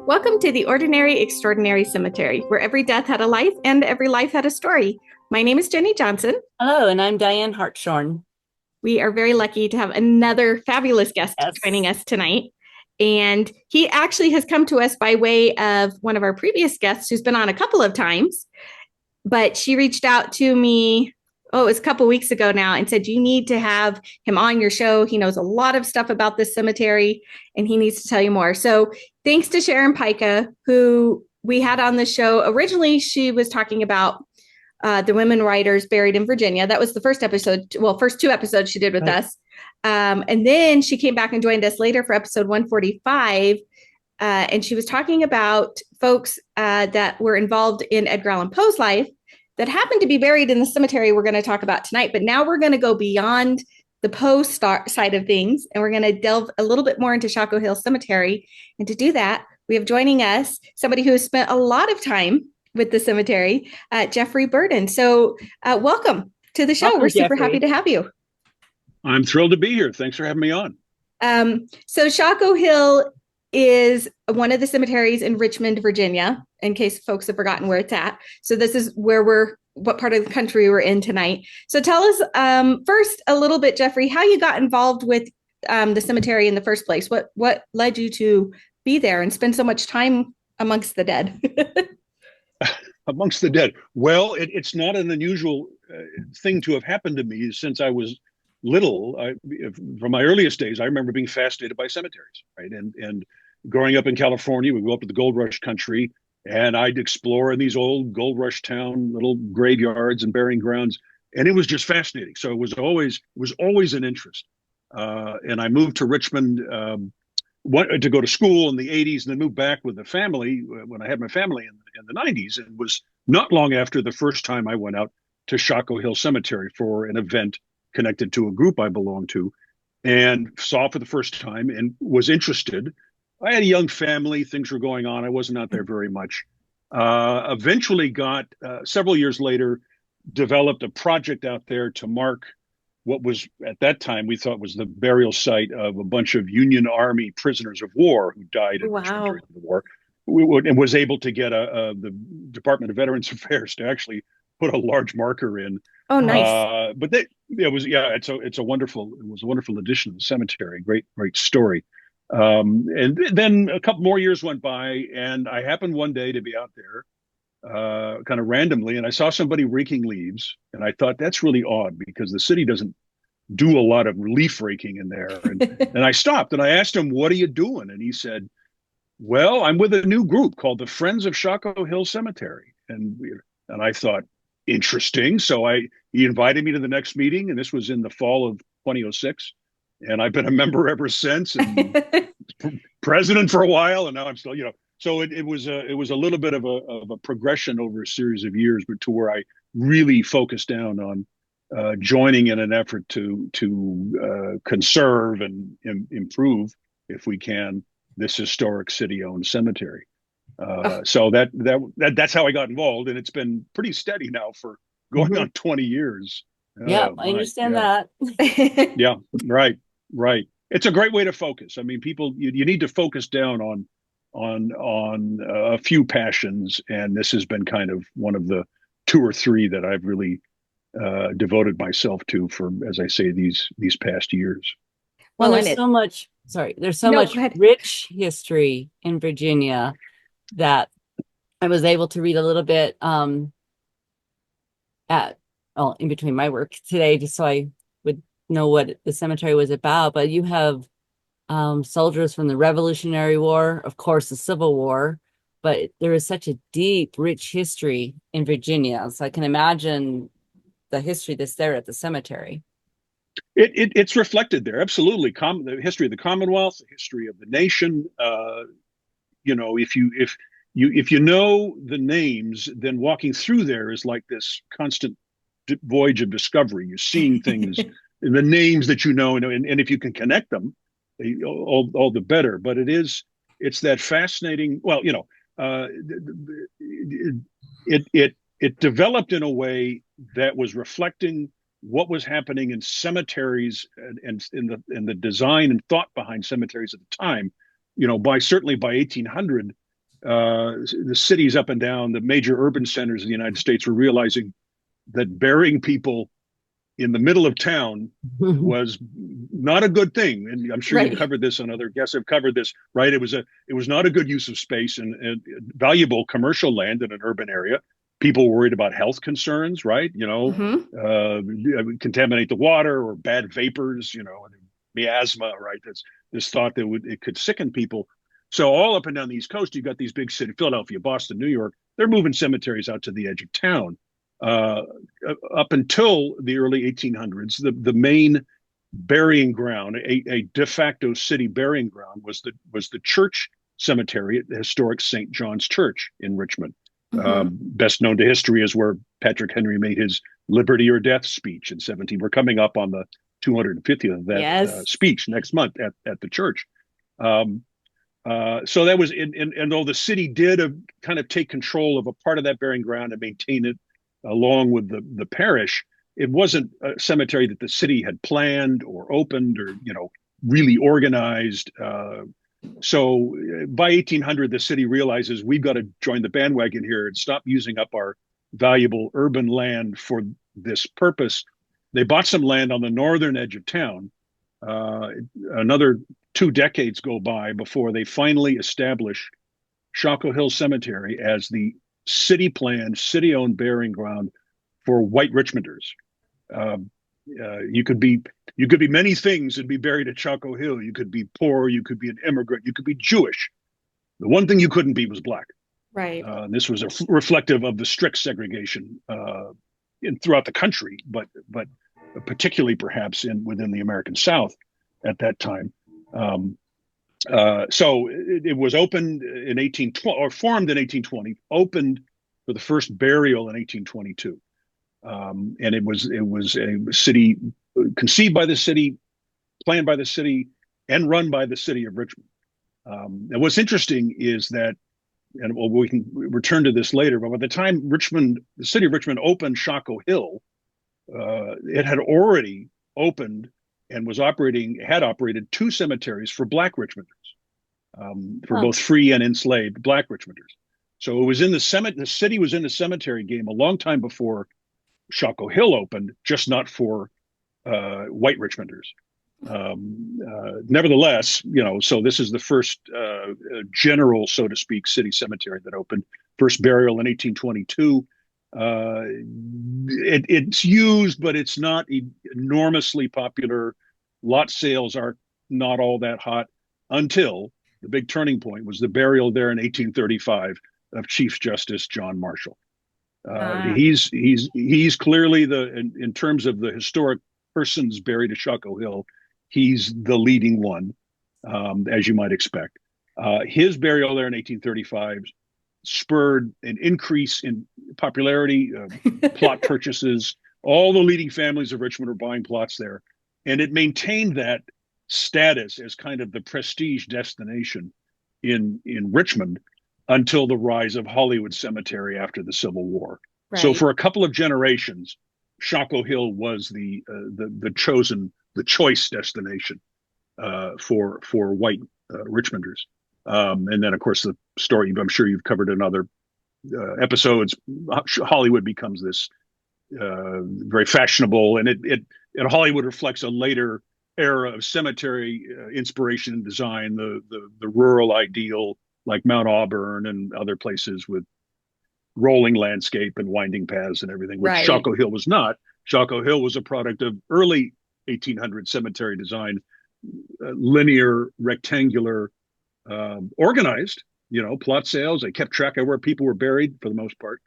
Welcome to the Ordinary Extraordinary Cemetery, where every death had a life and every life had a story. My name is Jennie Johnson. Hello, and I'm Diane Hartshorn. We are very lucky to have another fabulous guest joining Yes. us tonight. And he actually has come to us by way of one of our previous guests who's been on a couple of times. But she reached out to me, it was a couple weeks ago now, and said, you need to have him on your show. He knows a lot of stuff about this cemetery and he needs to tell you more. So thanks to Sharon Pica, who we had on the show. Originally, she was talking about the women writers buried in Virginia. That was the first episode, first two episodes she did with Right. us. And then she came back and joined us later for episode 145. And she was talking about folks that were involved in Edgar Allan Poe's life that happened to be buried in the cemetery we're going to talk about tonight. But now we're going to go beyond the Poe side of things, and we're going to delve a little bit more into Shockoe Hill Cemetery. And to do that, we have joining us somebody who has spent a lot of time with the cemetery, Jeffry Burden. So welcome to the show. Welcome, We're super happy Jeffrey. to have you. I'm thrilled to be here. Thanks for having me on. So Shockoe Hill is one of the cemeteries in Richmond, Virginia, in case folks have forgotten where it's at. So this is what part of the country we're in tonight. So tell us first a little bit, Jeffrey, how you got involved with the cemetery in the first place. What led you to be there and spend so much time amongst the dead? Amongst the dead. Well, it's not an unusual thing to have happened to me since I was little. From my earliest days, I remember being fascinated by cemeteries, right? And growing up in California, we grew up in the gold rush country, and I'd explore in these old gold rush town little graveyards and burying grounds, and it was just fascinating. So it was always an interest. And I moved to Richmond to go to school in the 80s, and then moved back with the family when I had my family in the 90s. And it was not long after the first time I went out to Shockoe Hill Cemetery for an event connected to a group I belonged to, and saw for the first time and was interested. I had a young family, things were going on. I wasn't out there very much. Eventually got, several years later, developed a project out there to mark what was at that time we thought was the burial site of a bunch of Union Army prisoners of war who died in Richmond Wow. during the war. And was able to get the Department of Veterans Affairs to actually put a large marker in. Oh, nice. But it's a wonderful addition to the cemetery. Great story. And then a couple more years went by, and I happened one day to be out there kind of randomly, and I saw somebody raking leaves, and I thought that's really odd because the city doesn't do a lot of leaf raking in there. And I stopped and I asked him, "What are you doing?" And he said, "Well, I'm with a new group called the Friends of Shockoe Hill Cemetery." And I thought, interesting. So he invited me to the next meeting, and this was in the fall of 2006. And I've been a member ever since, and president for a while, and now I'm still. So it was a little bit of a progression over a series of years, but to where I really focused down on joining in an effort to conserve and improve, if we can, this historic city-owned cemetery. So that's how I got involved, and it's been pretty steady now for going Mhm. on 20 years. Yep, Oh I my, understand yeah, that. yeah, right, right. It's a great way to focus. I mean, people, you need to focus down on a few passions, and this has been kind of one of the two or three that I've really devoted myself to for, as I say, these past years. Well, Well, and it, there's so no, much go ahead. rich history in Virginia that I was able to read a little bit at in between my work today, just so I would know what the cemetery was about. But you have soldiers from the Revolutionary War, of course, the Civil War, but there is such a deep, rich history in Virginia. So I can imagine the history that's there at the cemetery. It's reflected there, absolutely. The history of the Commonwealth, the history of the nation. If you know the names, then walking through there is like this constant voyage of discovery. You're seeing things in the names that you know, and if you can connect them, all the better. But it's that fascinating. Well, it developed in a way that was reflecting what was happening in cemeteries and in the design and thought behind cemeteries at the time. Certainly by 1800, the cities up and down, the major urban centers of the United States were realizing that burying people in the middle of town was not a good thing. And I'm sure you've Right. covered this, and other guests have covered this, right? It was not a good use of space and valuable commercial land in an urban area. People were worried about health concerns, right? Hmm. Contaminate the water or bad vapors, miasma, right? That's this thought that it could sicken people. So all up and down the East Coast, you've got these big cities, Philadelphia, Boston, New York. They're moving cemeteries out to the edge of town. Uh, Up until the early 1800s, the main burying ground, a de facto city burying ground, was the church cemetery at the historic St. John's Church in Richmond. Hmm. Best known to history is where Patrick Henry made his liberty or death speech in 17. We're coming up on the 250th of that Yes. speech next month at the church. Um, so that was, and though the city did kind of take control of a part of that burying ground and maintain it along with the parish, it wasn't a cemetery that the city had planned or opened or really organized. So by 1800, the city realizes we've got to join the bandwagon here and stop using up our valuable urban land for this purpose. They bought some land on the northern edge of town. Another 2 decades go by before they finally establish Shockoe Hill Cemetery as the city planned, city owned burying ground for white Richmonders. Uh, you could be many things and be buried at Shockoe Hill. You could be poor, you could be an immigrant, you could be Jewish. The one thing you couldn't be was black. Right. This was reflective of the strict segregation throughout the country, but particularly perhaps within the American South at that time. So it was opened in 1820, or formed in 1820, opened for the first burial in 1822, and it was a city conceived by the city, planned by the city, and run by the city of Richmond. And what's interesting is that, and well, we can return to this later, but by the time the city of Richmond opened Shockoe Hill, it had already opened and had operated two cemeteries for black Richmonders, for Huh. both free and enslaved black Richmonders. So it was in the city was in the cemetery game a long time before Shockoe Hill opened, just not for white Richmonders. Nevertheless, so this is the first general, so to speak, city cemetery that opened. First burial in 1822. It's used, but it's not enormously popular. Lot sales are not all that hot until the big turning point was the burial there in 1835 of Chief Justice John Marshall. Ah. He's clearly in terms of the historic persons buried at Shockoe Hill, he's the leading one, as you might expect. His burial there in 1835 spurred an increase in popularity, plot purchases. All the leading families of Richmond are buying plots there, and it maintained that status as kind of the prestige destination in Richmond until the rise of Hollywood Cemetery after the Civil War. So Right. for a couple of generations, Shockoe Hill was the choice destination for white Richmonders. And then, of course, the story I'm sure you've covered in other episodes. Hollywood becomes this very fashionable, and and Hollywood reflects a later era of cemetery inspiration and design, the rural ideal like Mount Auburn and other places with rolling landscape and winding paths and everything, which Right. Shockoe Hill was not. Shockoe Hill was a product of early 1800 cemetery design, linear, rectangular, organized. Plot sales. They kept track of where people were buried for the most part.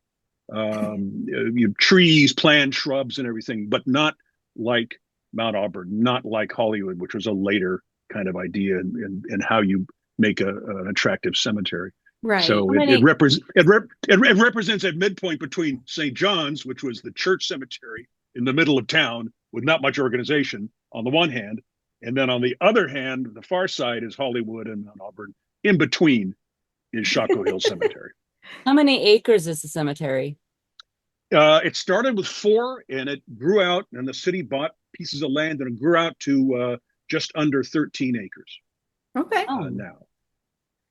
Trees, plants, shrubs, and everything, but not like Mount Auburn, not like Hollywood, which was a later kind of idea in how you make an attractive cemetery. Right. So How it many? represents a midpoint between St. John's, which was the church cemetery in the middle of town with not much organization on the one hand, and then on the other hand, the far side is Hollywood and Mount Auburn. In between is Shockoe Hill Cemetery. How many acres is the cemetery? It started with 4, and it grew out, and the city bought pieces of land, and it grew out to just under 13 acres Okay. Oh, now.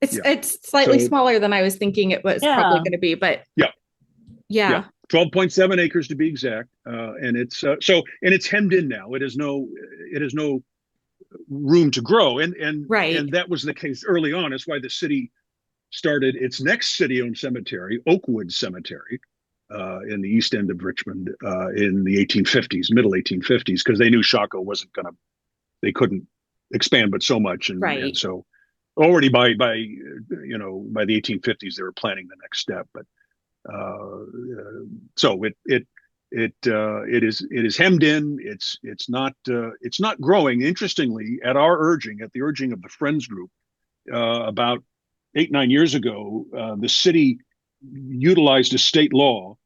It's Yeah. it's slightly So smaller than I was thinking it was probably Yeah. going to be, but yeah, yeah. yeah, 12.7 acres to be exact. And it's hemmed in now. It has no room to grow. And Right. that was the case early on. It's why the city started its next city-owned cemetery, Oakwood Cemetery, in the east end of Richmond, in the 1850s, middle 1850s, because they knew Shockoe they couldn't expand but so much, and Right. so already by the 1850s they were planning the next step. But so it is hemmed in. It's not growing. Interestingly, at the urging of the Friends group, about 8-9 years ago, the city utilized a state law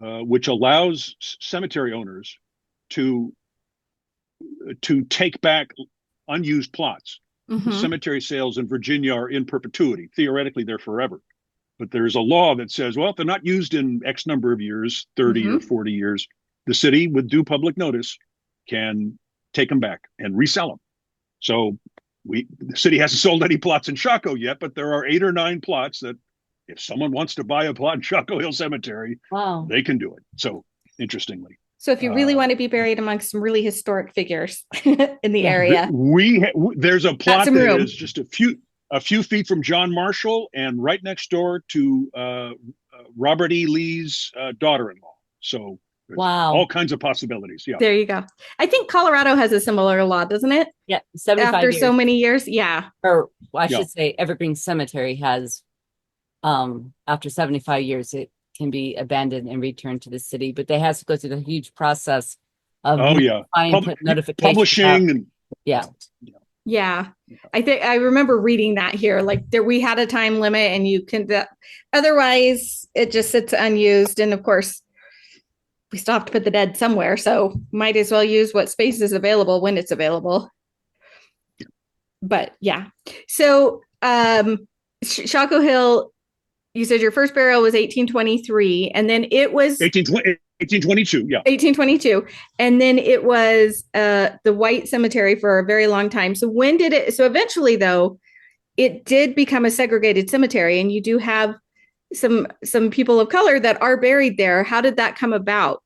which allows cemetery owners to take back unused plots. Hmm. Cemetery sales in Virginia are in perpetuity. Theoretically, they're forever. But there's a law that says, well, if they're not used in X number of years, 30 or Hmm. 40 years, the city, with due public notice, can take them back and resell them. So the city hasn't sold any plots in Shockoe yet, but there are 8 or 9 plots that if someone wants to buy a plot in Shockoe Hill Cemetery, Wow. they can do it. So interestingly, So if you really uh, want to be buried amongst some really historic figures in the Yeah. area, there's a got plot some that room. is just a few feet from John Marshall and right next door to Robert E. Lee's daughter-in-law. So there's all Wow. kinds of possibilities. Yeah. There you go. I think Colorado has a similar law, doesn't it? Yeah. 75 After so years. many years. Yeah. Or well, I Yeah. should say Evergreen Cemetery has after 75 years it can be abandoned and returned to the city, but they have to go through the huge process of Oh yeah. notifying, put notifications out. Publishing and Yeah. Yeah. I think I remember reading that here. Like there we had a time limit and you can otherwise it just sits unused. And of course, we still have to put the dead somewhere. So might as well use what space is available when it's available. But yeah. So Shockoe Hill, you said your first burial was 1823, and then it was 1822. Yeah. 1822, and then it was the White Cemetery for a very long time. So when did it? So eventually, though, it did become a segregated cemetery, and you do have some people of color that are buried there. How did that come about?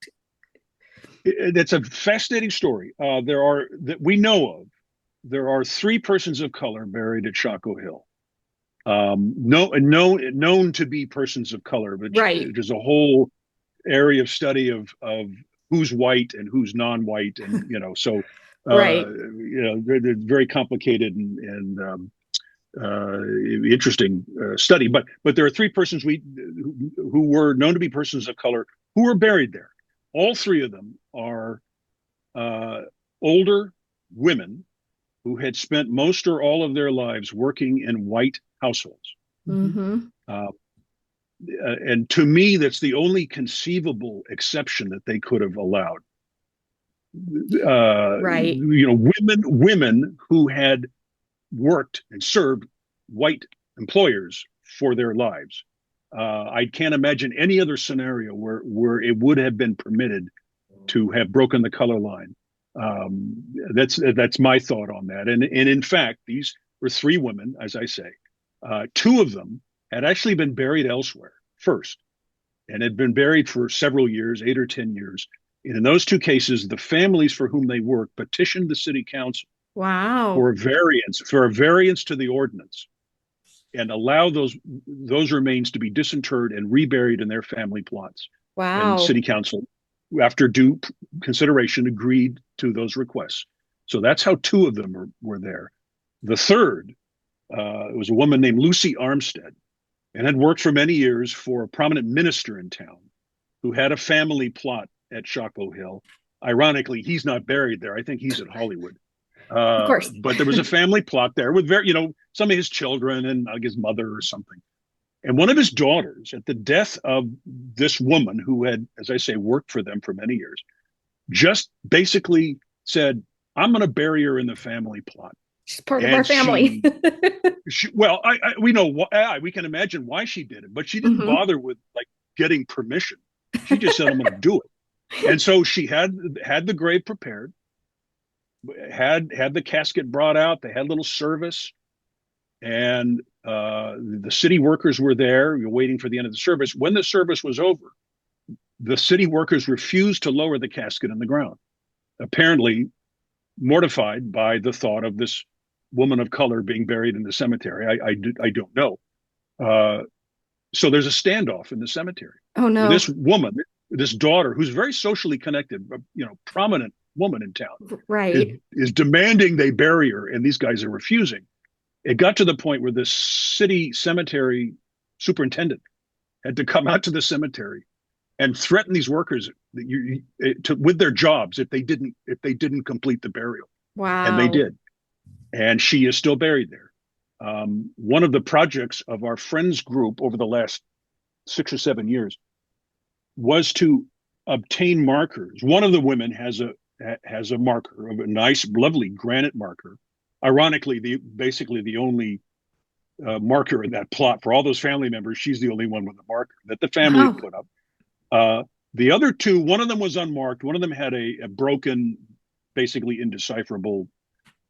That's a fascinating story. There are that we know of. There are 3 persons of color buried at Shockoe Hill. Known to be persons of color, but Right. there's a whole area of study of who's white and who's non-white, and so Right. they're very complicated and interesting study. But there are 3 persons who were known to be persons of color who were buried there. All 3 of them are older women who had spent most or all of their lives working in white households. Mm-hmm. And to me, that's the only conceivable exception that they could have allowed. Right. Women who had worked and served white employers for their lives. I can't imagine any other scenario where it would have been permitted to have broken the color line. That's my thought on that. And in fact, these were 3 women, as I say. 2 of them had actually been buried elsewhere first, and had been buried for several years, 8 or 10 years. And in those 2 cases, the families for whom they worked petitioned the city council Wow. for a variance to the ordinance, and allow those remains to be disinterred and reburied in their family plots. And Wow. city council, after due consideration, agreed to those requests. So that's how 2 of them were there. The third was a woman named Lucy Armstead, and had worked for many years for a prominent minister in town who had a family plot at Shockoe Hill. Ironically, he's not buried there. I think he's at Hollywood. Of course. But there was a family plot there with some of his children and like his mother or something. And one of his daughters, at the death of this woman who had, as I say, worked for them for many years, just basically said, "I'm going to bury her in the family plot." She's part of our And family. well, we know we can imagine why she did it, but she didn't Mm-hmm. bother with like getting permission. She just said, "I'm going to do it." And so she had the grave prepared, had the casket brought out. They had a little service, and the city workers were there. You're waiting for the end of the service. When the service was over, the city workers refused to lower the casket in the ground, apparently mortified by the thought of this woman of color being buried in the cemetery. I don't know. So there's a standoff in the cemetery. Oh Where no. this woman, this daughter, who's very socially connected, prominent woman in town, Right. is demanding they bury her, and these guys are refusing. It got to the point where the city cemetery superintendent had to come out to the cemetery and threaten these workers with their jobs if they didn't complete the burial, and they Wow. did. And she is still buried there. One of the projects of our friends group over the last 6 or 7 years was to obtain markers. One of the women has a marker, of a nice, lovely granite marker. Ironically, basically the only marker in that plot for all those family members. She's the only one with a marker that the family had Wow. put up. The other two, one of them was unmarked. One of them had a broken, basically indecipherable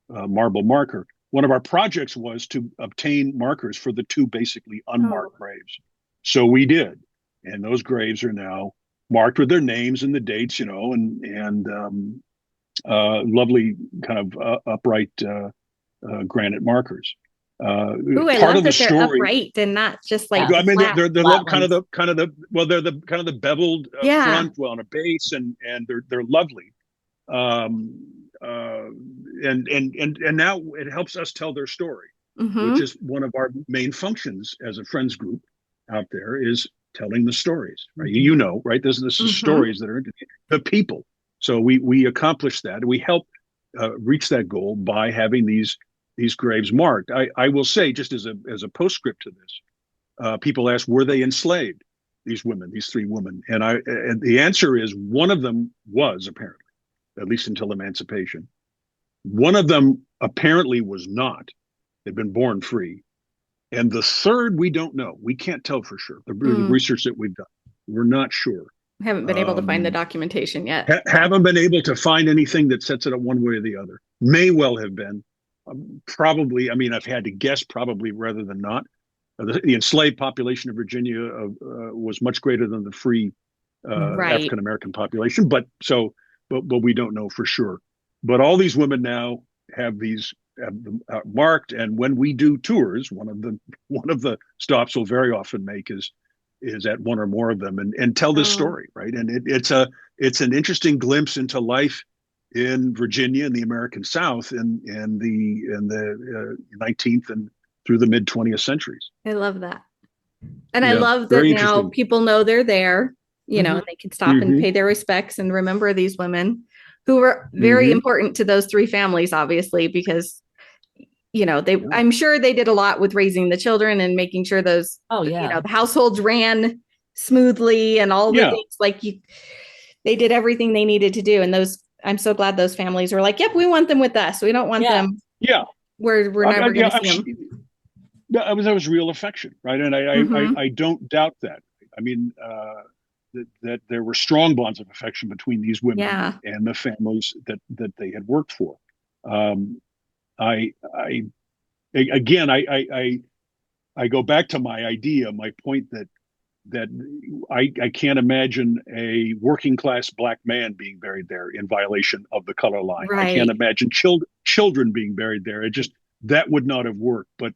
marble marker. One of our projects was to obtain markers for the two basically Oh. unmarked graves. So we did. And those graves are now marked with their names and the dates, and lovely kind of upright granite markers. Ooh, I Part love of the that they're story, upright and not just like Yeah. I mean, flat. they're Flat kind of ones. they're the kind of the beveled Yeah. front, well, on a base, and they're lovely. And now it helps us tell their story, which Mm-hmm. is one of our main functions as a friends group out there, is telling the stories, right? Right? This is Mm-hmm. stories that are the people. So we accomplish that. We help reach that goal by having these graves marked. I will say, just as a postscript to this, people ask, were they enslaved? These women, these three women, and the answer is one of them was, apparently, at least until emancipation. One of them apparently was not, had been born free. And the third, we don't know. We can't tell for sure. The Mm. research that we've done, we're not sure. Haven't been able to find the documentation yet. Haven't been able to find anything that sets it up one way or the other. May well have been. Probably, I mean, I've had to guess probably rather than not. The enslaved population of Virginia was much greater than the free Right. African American population, but we don't know for sure. But all these women now have them marked, and when we do tours, one of the stops we'll very often make is at one or more of them, and tell this Oh. story, right? And it's an interesting glimpse into life in Virginia and the American South in the 19th and through the mid 20th centuries. I love that. And I Yeah, love that very now interesting. people know they're there, Mhm. and they can stop and Mm-hmm. pay their respects and remember these women who were very Mm-hmm. important to those three families, obviously, because they, Yeah. I'm sure they did a lot with raising the children and making sure those, Oh yeah. the households ran smoothly and all the Yeah. things they did everything they needed to do. And I'm so glad those families were like, yep, we want them with us. We don't want Yeah. them Yeah. where we're never going to see them. That was real affection, right? And Mm-hmm. I don't doubt that. I mean, that there were strong bonds of affection between these women Yeah. and the families that they had worked for. I again, I go back to my point that I can't imagine a working class black man being buried there in violation of the color line. I can't Right. imagine children being buried there. That would not have worked. But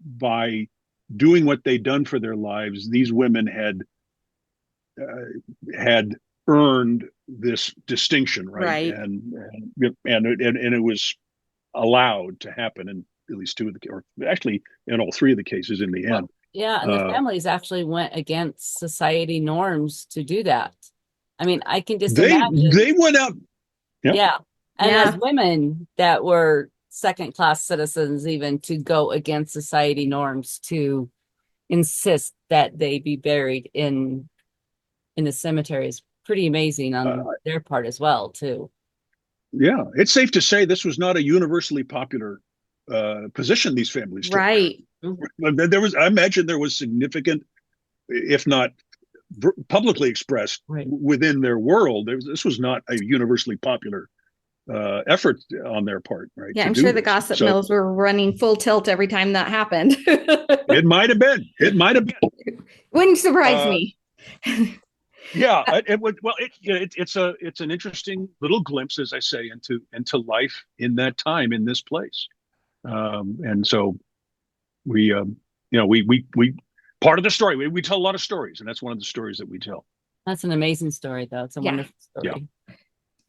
by doing what they'd done for their lives, these women had earned this distinction, right? Right. And it was allowed to happen in at least two of the, or actually in all three of the cases in the end. Well, yeah, and the families actually went against society norms to do that. I mean, I can just imagine. They went out. Yeah. Yeah. And Yeah. as women that were second class citizens, even to go against society norms to insist that they be buried in the cemetery is pretty amazing on their part as well, too. Yeah, it's safe to say this was not a universally popular position these families took. Right. I imagine there was significant, if not publicly expressed, Right. within their world. This was not a universally popular effort on their part, right? Yeah, To I'm do sure the this. gossip So mills were running full tilt every time that happened. it might have been. It might have been. Wouldn't surprise Uh, me. yeah, it would. Well, it's an interesting little glimpse, as I say, into life in that time in this place. And so we, we part of the story. We tell a lot of stories, and that's one of the stories that we tell. That's an amazing story, though. It's a Yeah. wonderful Yeah. story.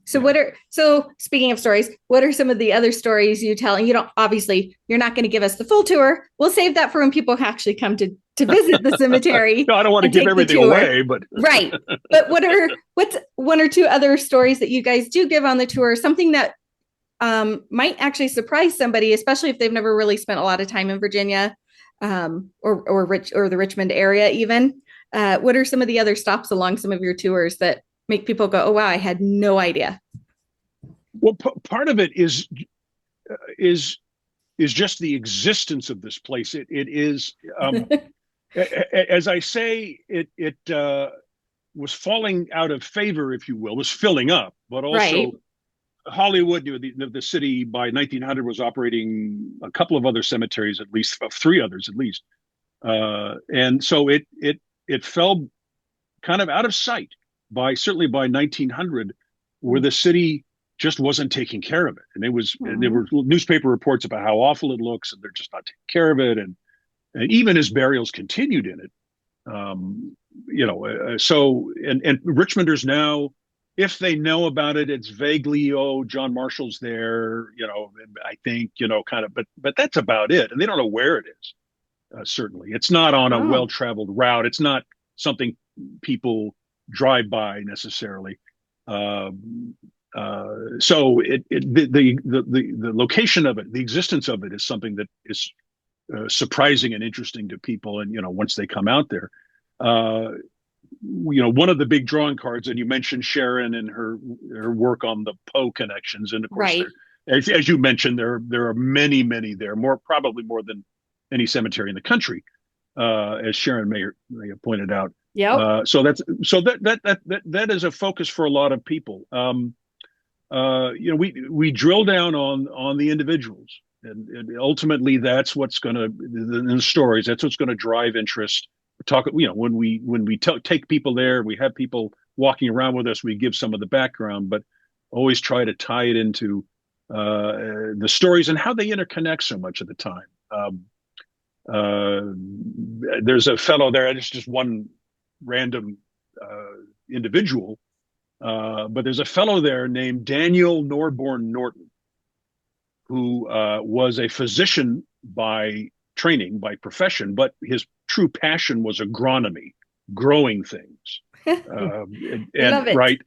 So Yeah. so speaking of stories, what are some of the other stories you tell? And you don't, obviously you're not going to give us the full tour. We'll save that for when people actually come to visit the cemetery. No, I don't want to and give take the everything tour. away, but Right. But what's one or two other stories that you guys do give on the tour? Something that might actually surprise somebody, especially if they've never really spent a lot of time in Virginia, or the Richmond area even. What are some of the other stops along some of your tours that make people go, "Oh wow, I had no idea"? well, part of it is just the existence of this place. It is, as I say, it was falling out of favor, if you will, was filling up, but Right. also Hollywood, the city by 1900 was operating a couple of other cemeteries, at least three others, at least, and so it fell kind of out of sight certainly by 1900, where the city just wasn't taking care of it, and there were newspaper reports about how awful it looks, and they're just not taking care of it, and even as burials continued in it, so and Richmonders now, if they know about it, it's vaguely, oh, John Marshall's there, I think, kind of, but that's about it, and they don't know where it is. Certainly, it's not on a Oh, well-traveled route. It's not something people drive by necessarily. So the location of it, the existence of it, is something that is surprising and interesting to people, and once they come out there. Uh, one of the big drawing cards, and you mentioned Sharon and her work on the Poe connections, and of course, right. as you mentioned, there are many there, probably more than any cemetery in the country, as Sharon may have pointed out. Yep. That is a focus for a lot of people. We drill down on the individuals, and ultimately that's what's going to, in the stories, that's what's going to drive interest. Talk, when we take people there, we have people walking around with us, we give some of the background, but always try to tie it into the stories and how they interconnect so much of the time. There's a fellow there, and it's just one random individual, but there's a fellow there named Daniel Norborn Norton, who was a physician by training, by profession, but his true passion was agronomy, growing things. Love it. Right,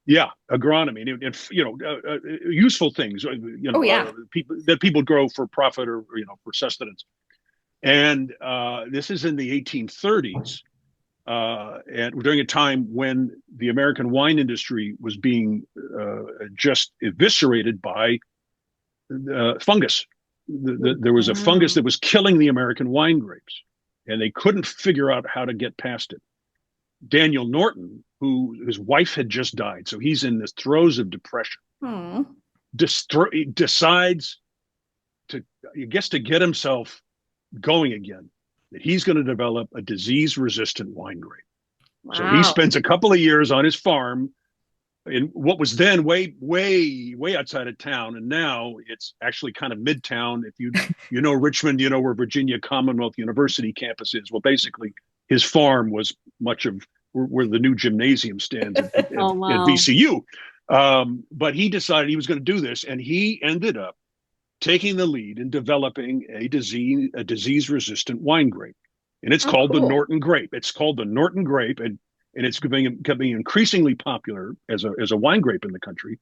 yeah, agronomy, useful things, Oh yeah. people grow for profit, or for sustenance. And this is in the 1830s, and during a time when the American wine industry was being just eviscerated by fungus. There was a fungus that was killing the American wine grapes, and they couldn't figure out how to get past it. Daniel Norton, his wife had just died, so he's in the throes of depression, decides to, I guess, to get himself going again, that he's going to develop a disease-resistant wine grape. Wow. So he spends a couple of years on his farm in what was then way outside of town, and now it's actually kind of midtown. If you know Richmond, you know where Virginia Commonwealth University campus is. Well, basically, his farm was much of where the new gymnasium stands at VCU. But he decided he was going to do this, and he ended up taking the lead in developing a disease-resistant wine grape, and it's called the Norton grape. It's called the Norton grape, and it's becoming increasingly popular as a wine grape in the country.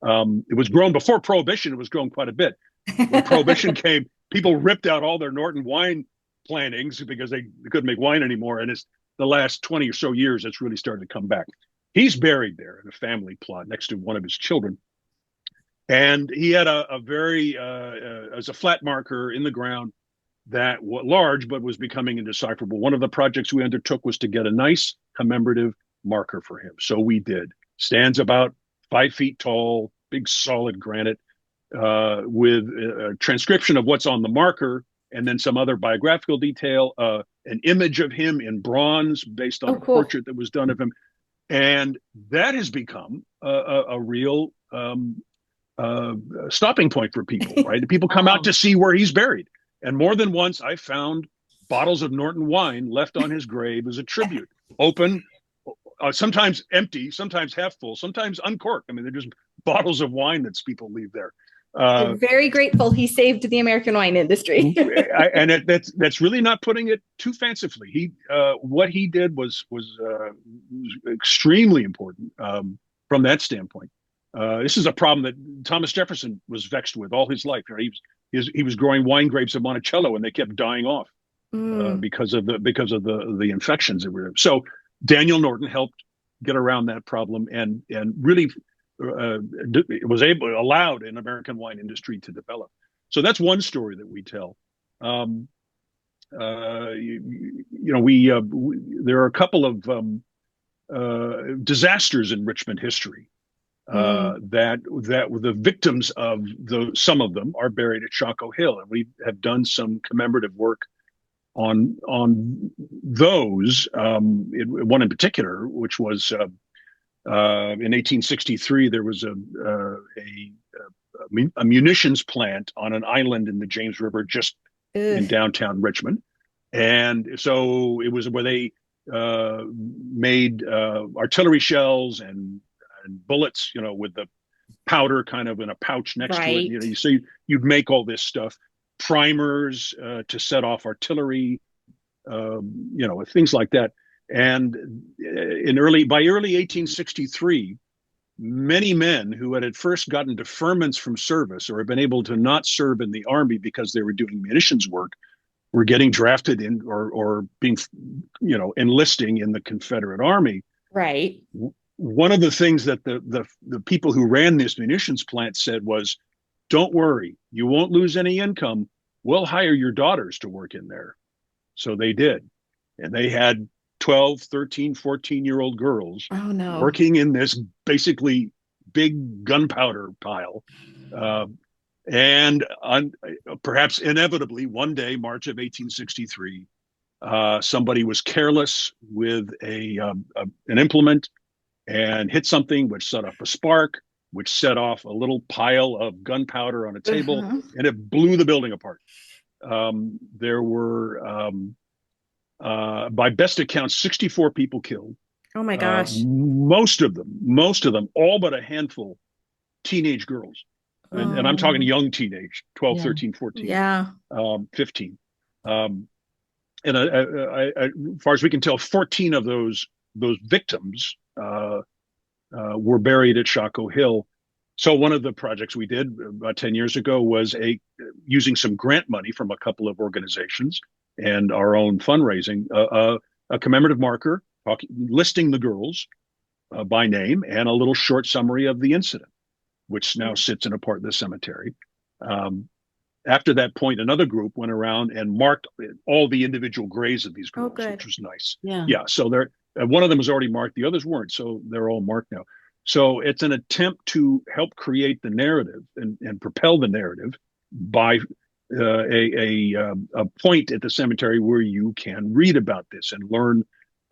It was grown before Prohibition. It was grown quite a bit. When Prohibition came, people ripped out all their Norton wine plantings because they couldn't make wine anymore. And it's the last 20 or so years it's really started to come back. He's buried there in a family plot next to one of his children. And he had a very, as a flat marker in the ground that was large, but was becoming indecipherable. One of the projects we undertook was to get a nice commemorative marker for him. So we did. Stands about 5 feet tall, big solid granite with a transcription of what's on the marker, and then some other biographical detail, an image of him in bronze based on Oh, a cool. portrait that was done of him. And that has become a real stopping point for people, right? People come out Wow. to see where he's buried. And more than once, I found bottles of Norton wine left on his grave as a tribute, open, sometimes empty, sometimes half full, sometimes uncorked. I mean, they're just bottles of wine that people leave there. We're very grateful he saved the American wine industry. And that's really not putting it too fancifully. What he did was extremely important from that standpoint. This is a problem that Thomas Jefferson was vexed with all his life. He was growing wine grapes of Monticello, and they kept dying off because of the infections that were. So Daniel Norton helped get around that problem and really allowed an American wine industry to develop. So that's one story that we tell. There are a couple of disasters in Richmond history that the victims of some of them are buried at Shockoe Hill, and we have done some commemorative work on those. One in particular, which was in 1863, there was a munitions plant on an island in the James River, just in downtown Richmond, and so it was where they made artillery shells and bullets, with the powder kind of in a pouch next to it. So you'd make all this stuff, primers to set off artillery, things like that. And by early 1863, many men who had at first gotten deferments from service or had been able to not serve in the army because they were doing munitions work were getting drafted in or being, enlisting in the Confederate Army. Right. One of the things that the people who ran this munitions plant said was, "Don't worry, you won't lose any income. We'll hire your daughters to work in there." So they did. And they had 12, 13, 14-year-old girls working in this basically big gunpowder pile. Perhaps inevitably, one day, March of 1863, somebody was careless with an implement and hit something which set off a spark, which set off a little pile of gunpowder on a table, and it blew the building apart. There were, by best accounts, 64 people killed. Oh my gosh. Most of them, all but a handful, teenage girls. And I'm talking young teenage, 12, 13, 14, 15. And as far as we can tell, 14 of those victims were buried at Shockoe Hill. So one of the projects we did about 10 years ago was using some grant money from a couple of organizations and our own fundraising, a commemorative marker listing the girls by name and a little short summary of the incident, which now sits in a part of the cemetery. After that point, another group went around and marked all the individual graves of these girls, which was nice. Yeah. So one of them was already marked; the others weren't, so they're all marked now. So it's an attempt to help create the narrative and propel the narrative by a point at the cemetery where you can read about this and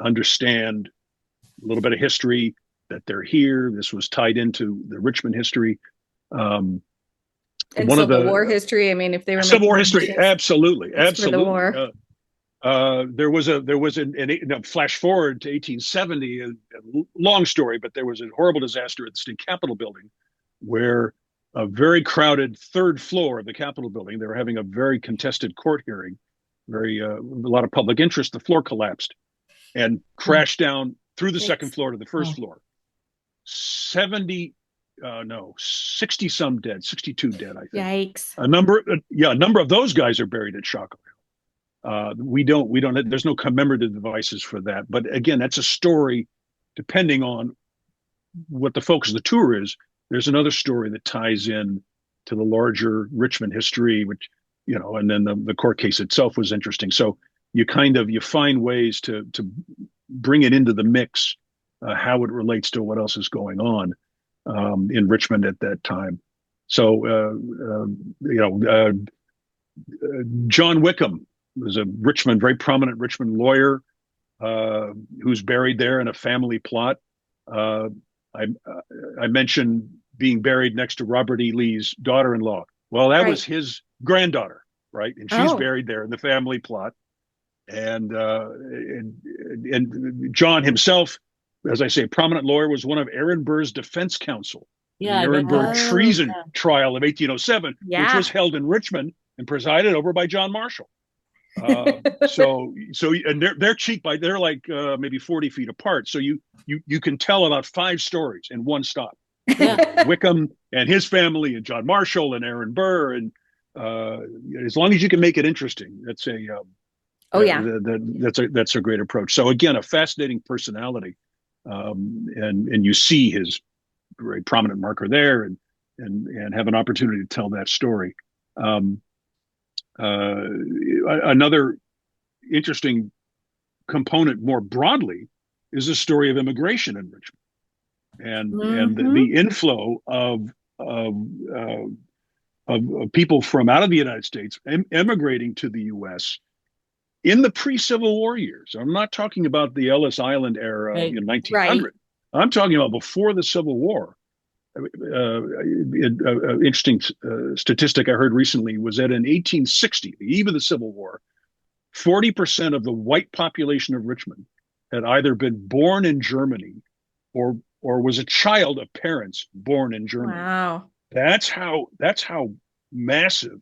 understand a little bit of history, that they're here. This was tied into the Richmond history. And Civil War history. I mean, if they were Civil War history, absolutely. For the war. There was a flash forward to 1870, a long story, but there was a horrible disaster at the state capitol building where a very crowded third floor of the Capitol building, they were having a very contested court hearing, a lot of public interest. The floor collapsed and crashed down through the second floor to the first floor. 60 some dead, 62 dead, I think. Yikes. A number of those guys are buried at Shockoe Hill. There's no commemorative devices for that. But again, that's a story, depending on what the focus of the tour is. There's another story that ties in to the larger Richmond history, which, and then the court case itself was interesting. So you find ways to bring it into the mix, how it relates to what else is going on. in Richmond at that time. So, John Wickham was a very prominent Richmond lawyer who's buried there in a family plot. Uh, I mentioned being buried next to Robert E. Lee's daughter-in-law. Well, that was his granddaughter, right? And she's buried there in the family plot. And John himself, as I say, a prominent lawyer, was one of Aaron Burr's defense counsel in the Aaron Burr treason trial of 1807, which was held in Richmond and presided over by John Marshall. And they're like maybe 40 feet apart. So you can tell about 5 stories in one stop. Wickham and his family, and John Marshall and Aaron Burr, and as long as you can make it interesting, that's a great approach. So again, a fascinating personality, and you see his very prominent marker there, and have an opportunity to tell that story. Another interesting component more broadly is the story of immigration in Richmond, and the inflow of people from out of the United States emigrating to the U.S. in the pre-Civil War years. I'm not talking about the Ellis Island era in 1900. I'm talking about before the Civil War. Interesting statistic I heard recently was that in 1860, the eve of the Civil War, 40% of the white population of Richmond had either been born in Germany or was a child of parents born in Germany. Wow. That's how massive,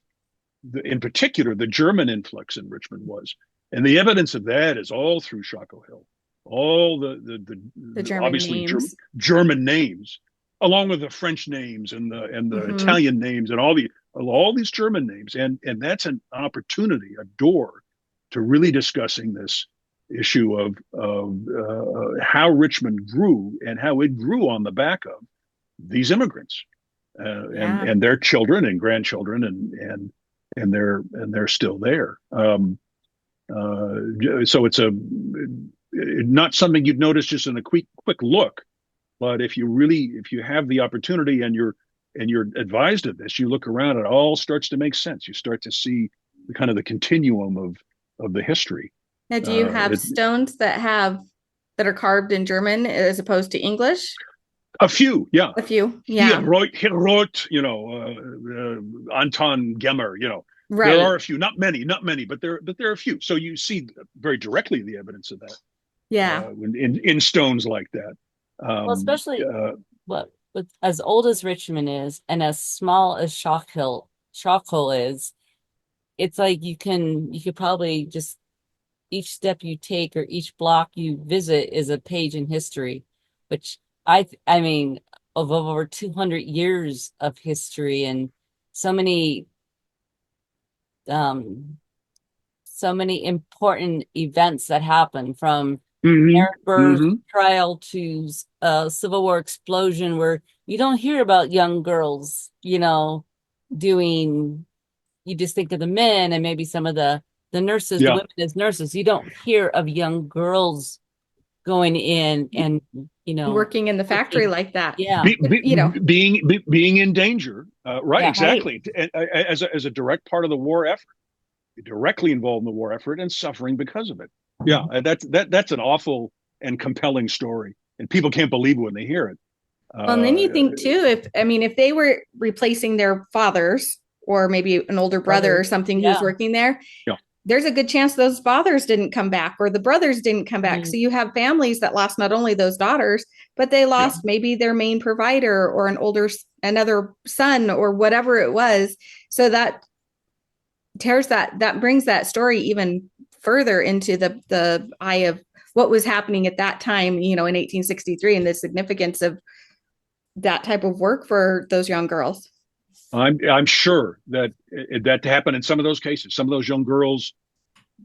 in particular, the German influx in Richmond was. And the evidence of that is all through Shockoe Hill. All the German obviously names. German names, along with the French names and the Italian names and all these German names. And that's an opportunity, a door to really discussing this issue of how Richmond grew and how it grew on the back of these immigrants and their children and grandchildren, and they're still there. So it's not something you'd notice just in a quick look, but if you have the opportunity and you're advised of this, you look around, it all starts to make sense. You start to see the continuum of the history. Now, do you have stones that are carved in German as opposed to English? A few, yeah. A few, yeah. Hier wrote, Anton Gemmer, Right. There are a few, not many, but there are a few. So you see very directly the evidence of that. Yeah. In stones like that. Well, especially with as old as Richmond is and as small as Shockoe is, it's like you could probably just, each step you take or each block you visit is a page in history, which I mean, of over 200 years of history and so many important events that happen, from Aaron Burr's trial to Civil War explosion, where you don't hear about young girls, doing, you just think of the men and maybe some of the nurses, the women as nurses. You don't hear of young girls going in and, working in the factory like that. Yeah. Being in danger. Right. Yeah. Exactly. Right. As a direct part of the war effort, directly involved in the war effort and suffering because of it. Yeah. That's an awful and compelling story, and people can't believe it when they hear it. Well, and then you think too, if they were replacing their fathers or maybe an older brother or something who's working there, there's a good chance those fathers didn't come back or the brothers didn't come back. So you have families that lost not only those daughters, but they lost maybe their main provider or another son or whatever it was. So that brings that story even further into the eye of what was happening at that time, in 1863, and the significance of that type of work for those young girls. I'm sure that happened in some of those cases. Some of those young girls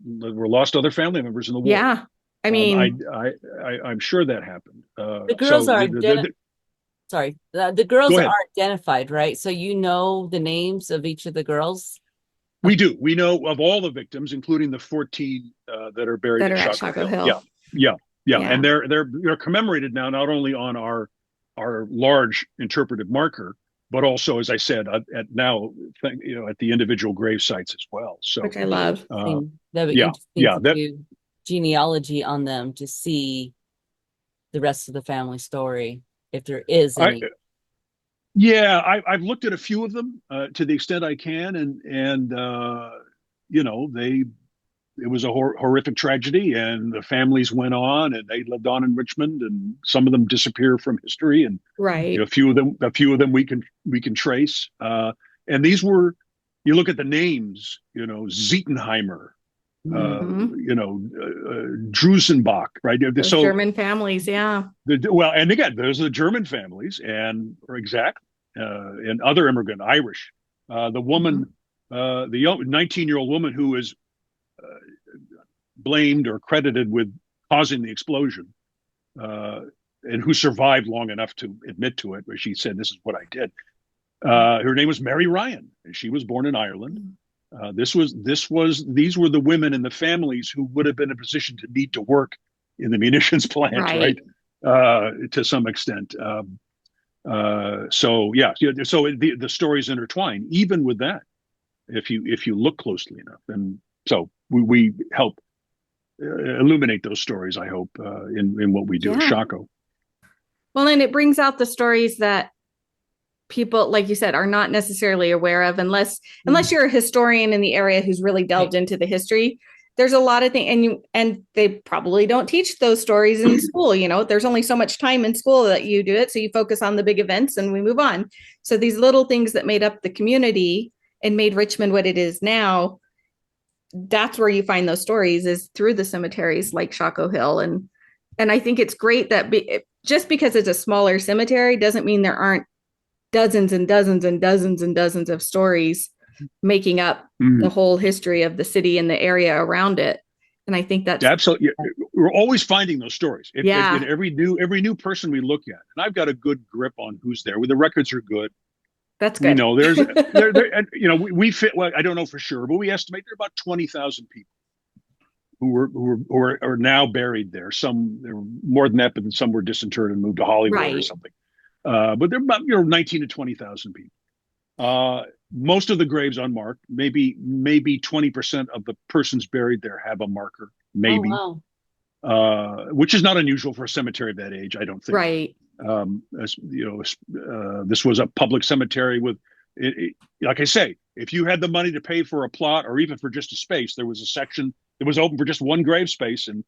were lost to other family members in the war. Yeah, I mean, I'm sure that happened. The girls are the girls are identified, right? So the names of each of the girls. We do. We know of all the victims, including the 14 that are buried at Shockoe Hill. Yeah. And they're commemorated now, not only on our our large interpretive marker, but also, as I said, at now, at the individual grave sites as well. So, which I love. That'd be yeah, interesting to do genealogy on them to see the rest of the family story, if there is I, any. yeah, I've looked at a few of them to the extent I can, and it was a horrific tragedy, and the families went on, and they lived on in Richmond, and some of them disappear from history, and Right. a few of them we can trace. And these were, you look at the names, Zietenheimer, Drusenbach, right? Those So German families, yeah. and again, those are the German families, and and other immigrant Irish. The woman, the young 19-year-old woman who was blamed or credited with causing the explosion, and who survived long enough to admit to it, where she said, "This is what I did." Her name was Mary Ryan, and she was born in Ireland. These were the women and the families who would have been in a position to need to work in the munitions plant, right? To some extent. So the stories intertwine, even with that, if you look closely enough, and so we help illuminate those stories. I hope in what we do at Shockoe. Well, and it brings out the stories that people, like you said, are not necessarily aware of, unless you're a historian in the area who's really delved into the history. There's a lot of things, and they probably don't teach those stories in school. There's only so much time in school that you do it, so you focus on the big events and we move on. So these little things that made up the community and made Richmond what it is now, that's where you find those stories, is through the cemeteries like Shockoe Hill. And I think it's great that just because it's a smaller cemetery doesn't mean there aren't dozens and dozens and dozens and dozens of stories making up the whole history of the city and the area around it. And I think that's absolutely, we're always finding those stories. In every new person we look at, and I've got a good grip on who's there. The records are good. That's good. We know there's and, we fit. Well, I don't know for sure, but we estimate there are about 20,000 people who are now buried there. Some, there were more than that, but then some were disinterred and moved to Hollywood or something. But there are about 19 to 20,000 people. Most of the graves unmarked. Maybe 20% of the persons buried there have a marker. Maybe, which is not unusual for a cemetery of that age, I don't think. Right. This was a public cemetery with, like I say, if you had the money to pay for a plot or even for just a space, there was a section that was open for just one grave space, and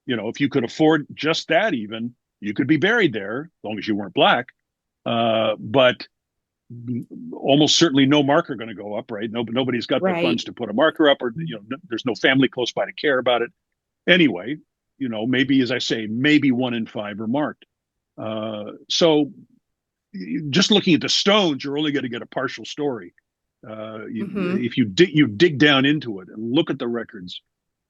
if you could afford just that, even you could be buried there as long as you weren't black. But almost certainly no marker going to go up, right? Nobody's got the funds to put a marker up, or there's no family close by to care about it. Anyway, maybe, as I say, maybe 1 in 5 are marked. So just looking at the stones, you're only going to get a partial story. If you dig down into it and look at the records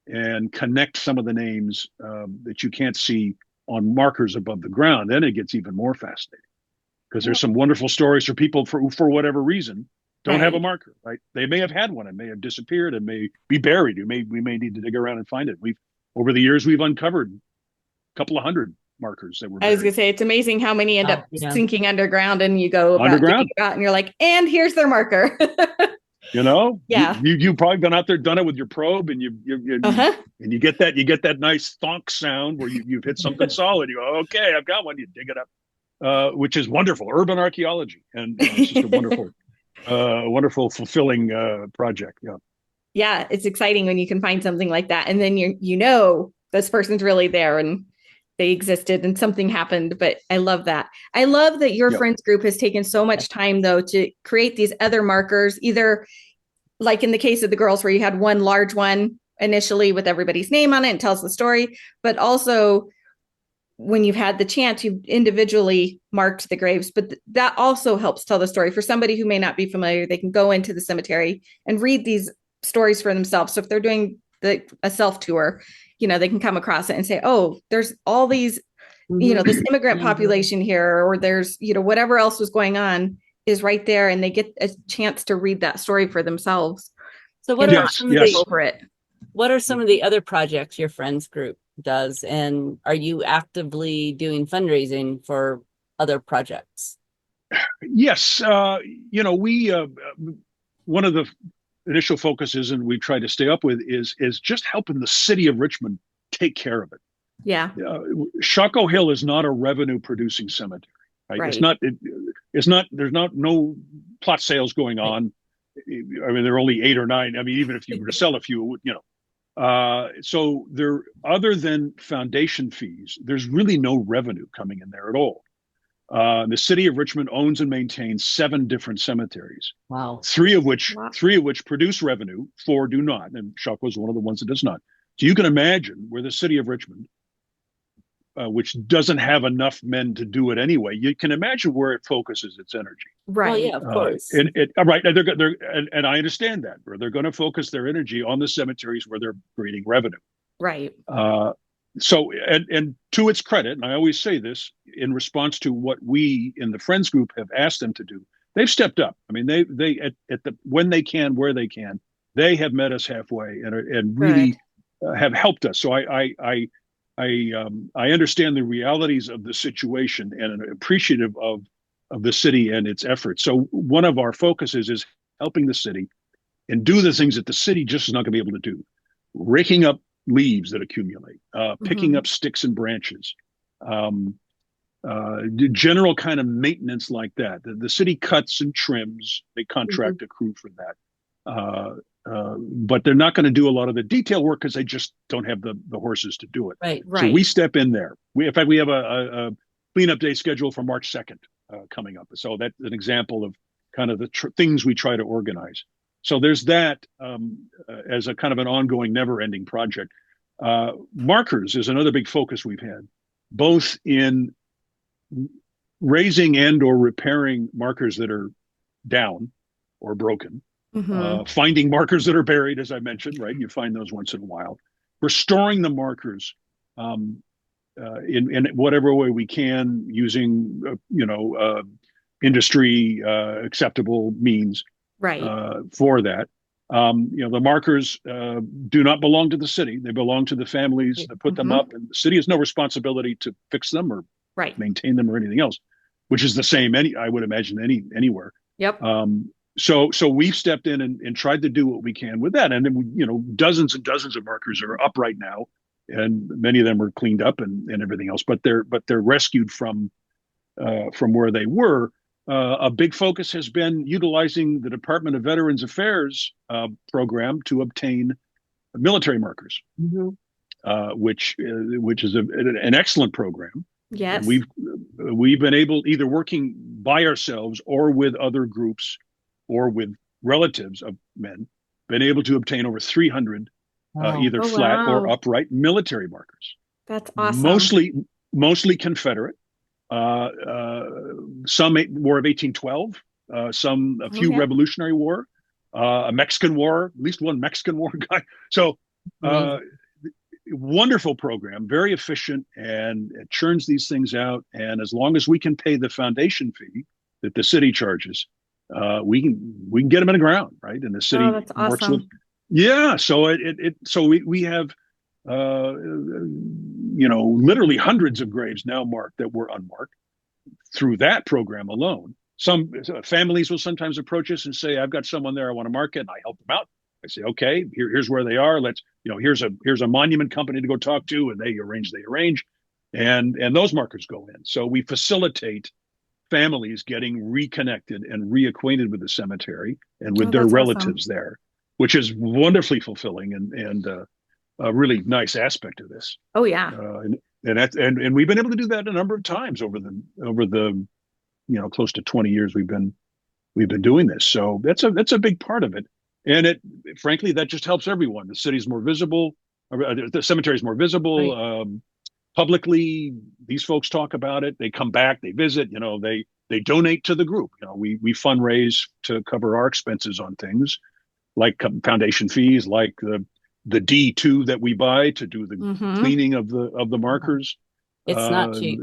and connect some of the names that you can't see on markers above the ground, then it gets even more fascinating, because there's some wonderful stories for people for whatever reason don't have a marker, right? They may have had one, it may have disappeared, and may be buried. We may need to dig around and find it. Over the years, we've uncovered a couple of hundred markers that were buried. I was gonna say, it's amazing how many end up sinking underground, and you go underground and you're like, and here's their marker. You've probably gone out there, done it with your probe, and and you get that nice thonk sound where you've hit something solid. You go, okay, I've got one. You dig it up, which is wonderful. Urban archaeology, and it's just a wonderful, fulfilling project. Yeah, it's exciting when you can find something like that, and then this person's really there and they existed and something happened. But I love that. I love that your friends group has taken so much time, though, to create these other markers, either like in the case of the girls, where you had one large one initially with everybody's name on it and tells the story, but also when you've had the chance, you've individually marked the graves. But that also helps tell the story. For somebody who may not be familiar, they can go into the cemetery and read these stories for themselves. So if they're doing a self tour, they can come across it and say, oh, there's all these, this immigrant population here, or there's, whatever else was going on is right there. And they get a chance to read that story for themselves. So what are some of the other projects your friends group does? And are you actively doing fundraising for other projects? Yes, we one of the initial focuses, and we try to stay up with, is just helping the city of Richmond take care of it. Yeah. Shockoe Hill is not a revenue producing cemetery, right? Right. It's not. There's no plot sales going Right. on. I mean, there are only 8 or 9. I mean, even if you were to sell a few, so there, other than foundation fees, there's really no revenue coming in there at all. The city of Richmond owns and maintains 7 different cemeteries, Wow. three of which Wow. produce revenue, 4 do not, and Shockoe is one of the ones that does not. So you can imagine where the city of Richmond, which doesn't have enough men to do it anyway, you can imagine where it focuses its energy. Well, Right. yeah, of course. Right, and I understand that, where they're going to focus their energy on the cemeteries where they're creating revenue. Right. So, and to its credit, and I always say this in response to what we in the Friends group have asked them to do, they've stepped up. I mean, they at the when they can, where they can, they have met us halfway and really have helped us. So I understand the realities of the situation and am appreciative of the city and its efforts. So one of our focuses is helping the city and do the things that the city just is not going to be able to do, raking up leaves that accumulate, picking up sticks and branches, general kind of maintenance like that. The city cuts and trims. They contract a crew for that. But they're not going to do a lot of the detail work because they just don't have the horses to do it. Right. So we step in there. In fact, we have a cleanup day scheduled for March 2nd coming up. So that's an example of kind of the things we try to organize. So there's that as a kind of an ongoing, never-ending project. Markers is another big focus we've had, both in raising and or repairing markers that are down or broken, finding markers that are buried, as I mentioned, right? You find those once in a while. Restoring the markers in whatever way we can, using industry acceptable means for that. The markers do not belong to the city. They belong to the families that put them up, and the city has no responsibility to fix them or maintain them or anything else, which is the same I would imagine anywhere. Yep. So we've stepped in and tried to do what we can with that. And then, dozens and dozens of markers are up right now, and many of them are cleaned up and everything else, but they're rescued from where they were. A big focus has been utilizing the Department of Veterans Affairs program to obtain military markers, which is an excellent program. Yes. And we've been able, either working by ourselves or with other groups or with relatives of men, been able to obtain over 300 either flat or upright military markers. That's awesome. Mostly Confederate. Some War of 1812, a few Revolutionary War, a Mexican War, at least one Mexican War guy. So wonderful program, very efficient, and it churns these things out. And as long as we can pay the foundation fee that the city charges, we can get them in the ground, right? And the city that's awesome. So we have literally hundreds of graves now marked that were unmarked through that program alone. Some families will sometimes approach us and say, I've got someone there, I want to mark it, and I help them out. I say, okay, here's where they are. Here's a monument company to go talk to, and they arrange, and those markers go in. So we facilitate families getting reconnected and reacquainted with the cemetery and with their relatives there, which is wonderfully fulfilling and a really nice aspect of this. Oh yeah. And we've been able to do that a number of times over the close to 20 years we've been doing this. So that's a big part of it. And frankly, that just helps everyone. The city's more visible, the cemetery is more visible. Right. Publicly, these folks talk about it. They come back, they visit. They donate to the group. We fundraise to cover our expenses on things like foundation fees, like the D2 that we buy to do the cleaning of the markers. It's not cheap.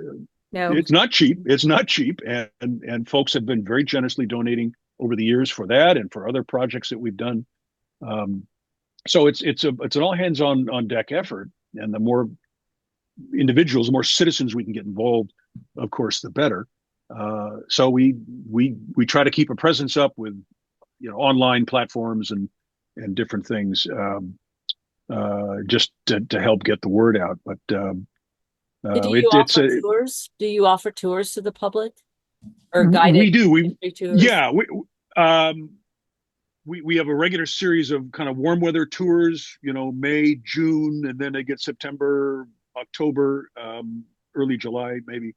No, it's not cheap. It's not cheap, and folks have been very generously donating over the years for that and for other projects that we've done. So it's an all hands on deck effort, and the more individuals, the more citizens we can get involved, of course, the better. So we try to keep a presence up with online platforms and different things, just to help get the word out. But Do you it's offer a tours? Do you offer tours to the public or guided we do we history tours? yeah um, we have a regular series of kind of warm weather tours, May, June, and then they get September, October, early July, maybe.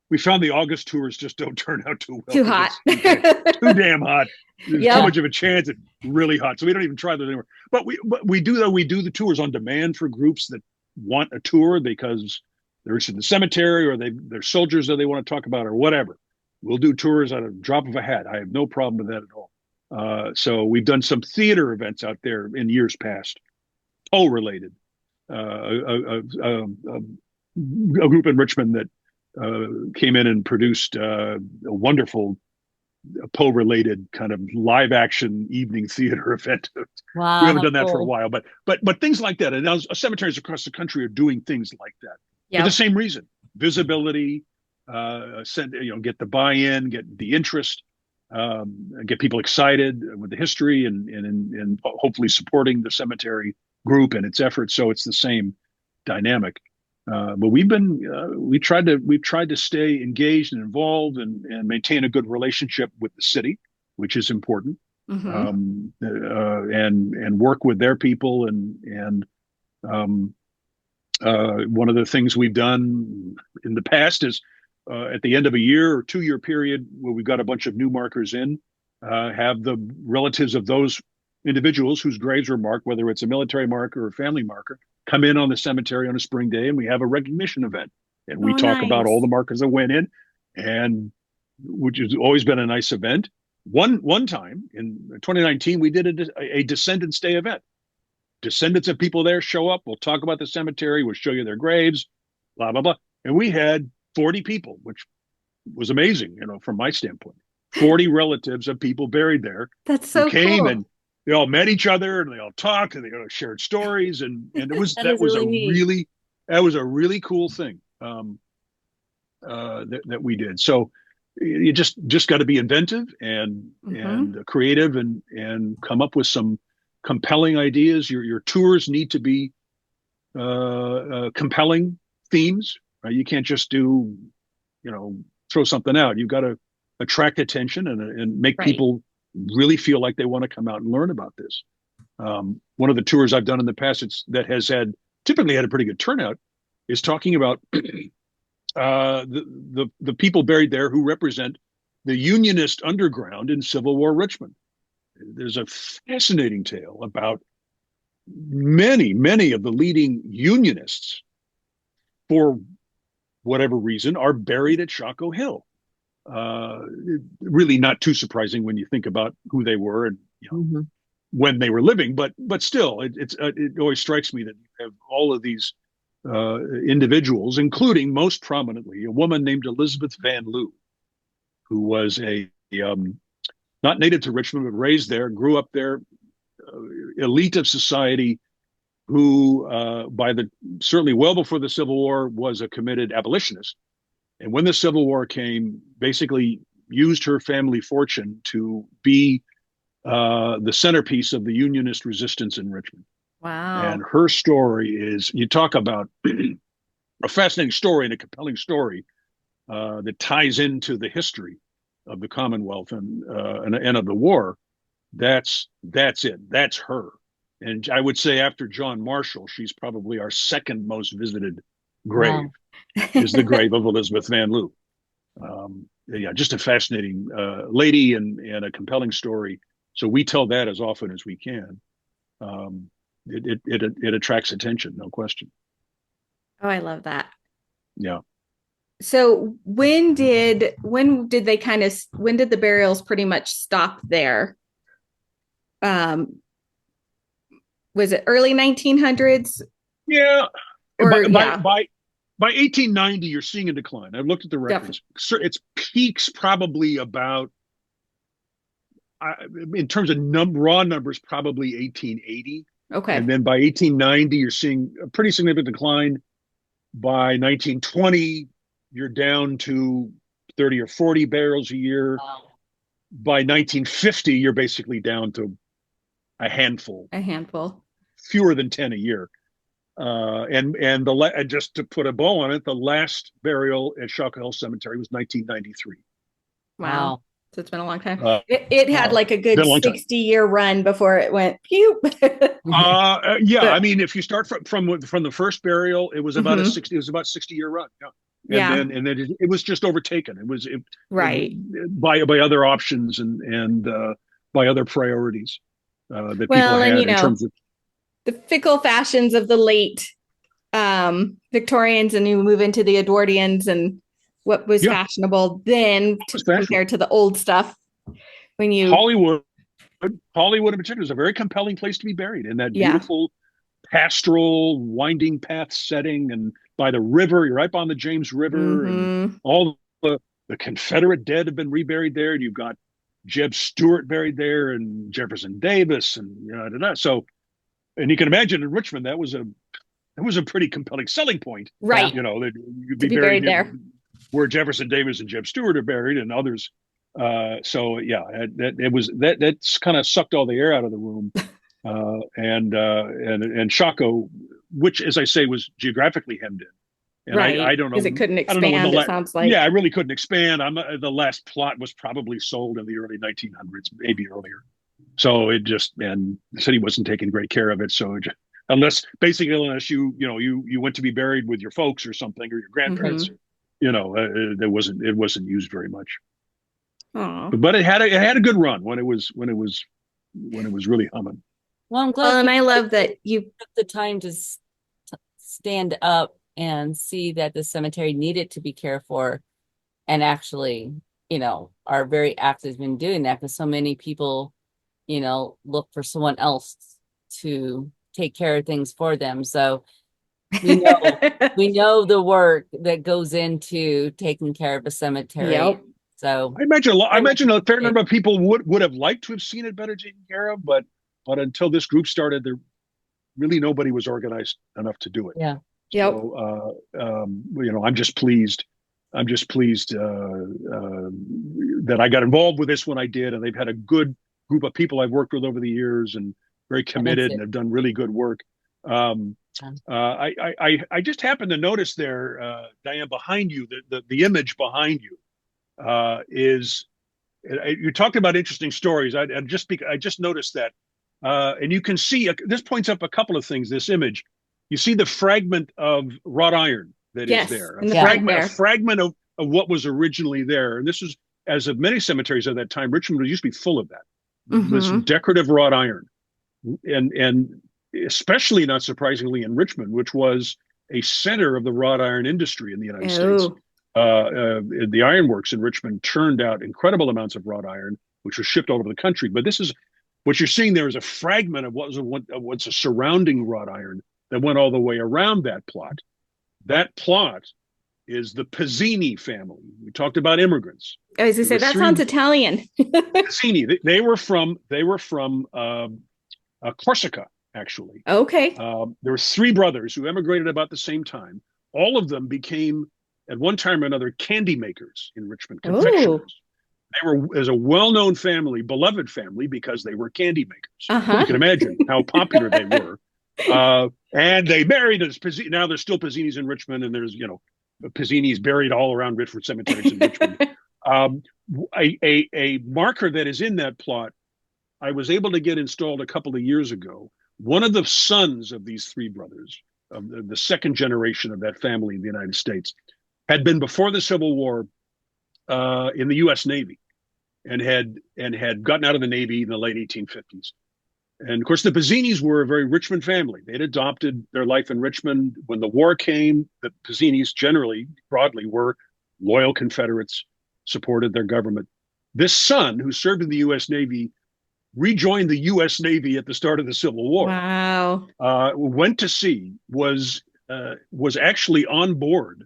We found the August tours just don't turn out too well Too because hot. it's too damn hot. There's too Yep. much of a chance it's really hot, so we don't even try those anymore. But we do, though. We do the tours on demand for groups that want a tour because they're in the cemetery or they're soldiers that they want to talk about or whatever. We'll do tours at a drop of a hat. I have no problem with that at all. So we've done some theater events out there in years past, Poe related. A group in Richmond that came in and produced a wonderful Poe related kind of live action evening theater event. We Wow, haven't how done that for a cool. while, but things like that. And now cemeteries across the country are doing things like that for the Yep. same reason: visibility, get the buy-in, get the interest, get people excited with the history, and hopefully supporting the cemetery group and its efforts. So it's the same dynamic. But we've tried to stay engaged and involved and maintain a good relationship with the city, which is important, Mm-hmm. and work with their people and um, one of the things we've done in the past is at the end of a year or 2 year period where we've got a bunch of new markers in, have the relatives of those individuals whose graves were marked, whether it's a military marker or a family marker, come in on the cemetery on a spring day and we have a recognition event. And we Oh, talk about all nice. the markers that went in, and which has always been a nice event. One time in 2019, we did a Descendants Day event. Descendants of people there show up. We'll talk about the cemetery. We'll show you their graves, blah, blah, blah. And we had 40 people, which was amazing, from my standpoint. 40 relatives of people buried there That's who so came, cool. and they all met each other and they all talked and they all shared stories. And it was, That is really neat. that was a really cool thing, that we did. So you just got to be inventive Mm-hmm. and creative and come up with some compelling ideas. Your tours need to be compelling themes. Right? You can't just do, throw something out. You've got to attract attention and make Right. people really feel like they want to come out and learn about this. One of the tours I've done in the past that has typically had a pretty good turnout is talking about the people buried there who represent the Unionist underground in Civil War Richmond. There's a fascinating tale about many of the leading Unionists, for whatever reason, are buried at Shockoe Hill. Uh, really not too surprising when you think about who they were and Mhm. when they were living, but still, it always strikes me that you have all of these individuals, including most prominently a woman named Elizabeth Van Loo, who was a not native to Richmond, but raised there, grew up there, elite of society, who certainly well before the Civil War was a committed abolitionist, and when the Civil War came, basically used her family fortune to be the centerpiece of the Unionist resistance in Richmond. And Wow. her story is, you talk about a fascinating story and a compelling story that ties into the history of the Commonwealth and of the war. That's it. That's her. And I would say after John Marshall, she's probably our second most visited grave, Wow. is the grave of Elizabeth Van Loo. Yeah, just a fascinating lady and a compelling story. So we tell that as often as we can. Um, it attracts attention, no question. Oh, I love that. Yeah. So when did the burials pretty much stop there? Um, was it early 1900s Yeah. or By by yeah, by by 1890, you're seeing a decline. I've looked at the definitely. records. Its peaks probably about, in terms of raw numbers, probably 1880, Okay. and then by 1890, you're seeing a pretty significant decline. By 1920, you're down to 30 or 40 burials a year. Wow. By 1950, you're basically down to a handful, A handful. fewer than 10 a year. And just to put a bow on it, the last burial at Shockoe Hill Cemetery was 1993. Wow. Wow. So it's been a long time. Uh, It had Wow. like a good been a long time. 60-year run before it went pew. Yeah, I But mean, if you start from the first burial, it was about mhm, it was about 60-year run. Yeah. yeah, And then it was just overtaken. right. By other options and by other priorities that people Well, and had in terms of. the fickle fashions of the late Victorians, and you move into the Edwardians and what was Yeah, fashionable then it's fashionable. compared to the old stuff. When you, Hollywood, Hollywood in particular, is a very compelling place to be buried in that yeah, beautiful pastoral winding path setting, and by the river. You're right on the James River, and mm-hmm, all the Confederate dead have been reburied there. And you've got Jeb Stuart buried there, and Jefferson Davis, and so. And you can imagine in Richmond that was a pretty compelling selling point. Yeah. right, That you'd to be be buried buried there. where Jefferson Davis and Jeb Stuart are buried, and others. So yeah, that's kind of sucked all the air out of the room. And Shockoe, which, as I say, was geographically hemmed in. And I Right, don't because know it couldn't I don't know when expand, it sounds yeah, like. I really couldn't expand. The last plot was probably sold in the early 1900s, maybe earlier. So and the city wasn't taking great care of it. So unless you went to be buried with your folks or something, or your grandparents, Mm-hmm. it wasn't used very much. Oh. But it had a good run when it was really humming. Well, I'm Well, glad and you I love that you, took the time to stand up and see that the cemetery needed to be cared for, and actually, are very active in doing that, because so many people, look for someone else to take care of things for them. So we know we know the work that goes into taking care of a cemetery. yep, So I imagine a fair number of people would have liked to have seen it better taken care of, but until this group started, there really nobody was organized enough to do it. yeah. yep, So I'm just pleased. I'm just pleased that I got involved with this when I did, and they've had a good group of people I've worked with over the years, and very And that's committed, and it. have done really good work. I just happened to notice there, Dianne, behind you, the image behind you is. You talked about interesting stories. I just noticed that, and you can see this points up a couple of things. This image, you see the fragment of wrought iron that is yes, there, in the front a there. fragment of what was originally there. And this is, as of many cemeteries at that time, Richmond used to be full of that. This Mm-hmm. decorative wrought iron, and especially, not surprisingly, in Richmond, which was a center of the wrought iron industry in the United States. Oh, The ironworks in Richmond churned out incredible amounts of wrought iron, which was shipped all over the country. But this is what you're seeing there is a fragment of what's a surrounding wrought iron that went all the way around that plot. That plot is the Pizzini family. We talked about immigrants. I was gonna say that sounds Italian. Pizzini. They were from Corsica, actually. Okay. There were three brothers who emigrated about the same time. All of them became, at one time or another, candy makers in Richmond, confectioners. Oh, They were, as a well-known family, beloved family, because they were candy makers. uh-huh. You can imagine how popular they were. And they married as Pizzini. Now there's still Pizzinis in Richmond, and there's Pizzinis buried all around Richford cemeteries in Richmond. A marker that is in that plot, I was able to get installed a couple of years ago. One of the sons of these three brothers, of the second generation of that family in the United States, had been, before the Civil War, in the U.S. Navy, and had gotten out of the Navy in the late 1850s. And of course, the Pizzinis were a very Richmond family. They'd adopted their life in Richmond. When the war came, the Pizzinis generally, broadly, were loyal Confederates, supported their government. This son, who served in the U.S. Navy, rejoined the U.S. Navy at the start of the Civil War. Wow. Went to sea, was actually on board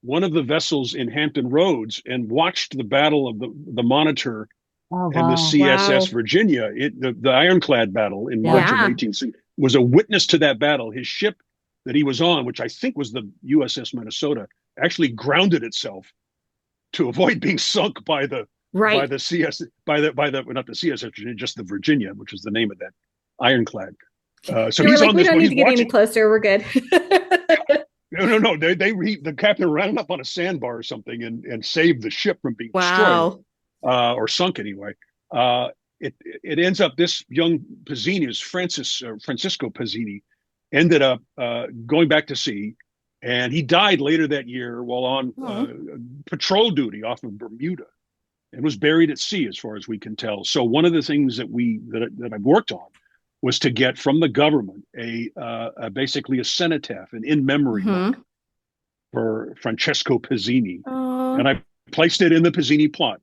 one of the vessels in Hampton Roads, and watched the battle of the Monitor Oh, and the wow. CSS Wow. Virginia, the ironclad battle in March of Yeah. 1860, was a witness to that battle. His ship that he was on, which I think was the USS Minnesota, actually grounded itself to avoid being sunk by the Right. CS by the well, not the CSS Virginia, just the Virginia, which is the name of that ironclad. So They were he's like, on we this don't boat. need He's to get any watching. closer. We're good. No. The captain ran up on a sandbar or something and saved the ship from being destroyed Wow. or sunk anyway. Uh, it ends up this young Pizzini is Francisco Pizzini ended up going back to sea, and he died later that year while on Oh. patrol duty off of Bermuda, and was buried at sea, as far as we can tell. So one of the things that I've worked on was to get from the government basically a cenotaph, an in memory mark Hmm. for Francesco Pizzini, and Oh, I placed it in the Pizzini plot.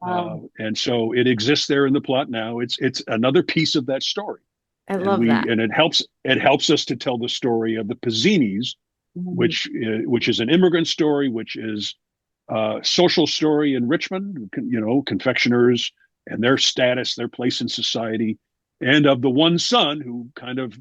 Wow. And so it exists there in the plot now. It's another piece of that story, I and love that. it helps us to tell the story of the Pizzinis, Mhm. which is an immigrant story, which is a social story in Richmond. Confectioners and their status, their place in society, and of the one son who kind of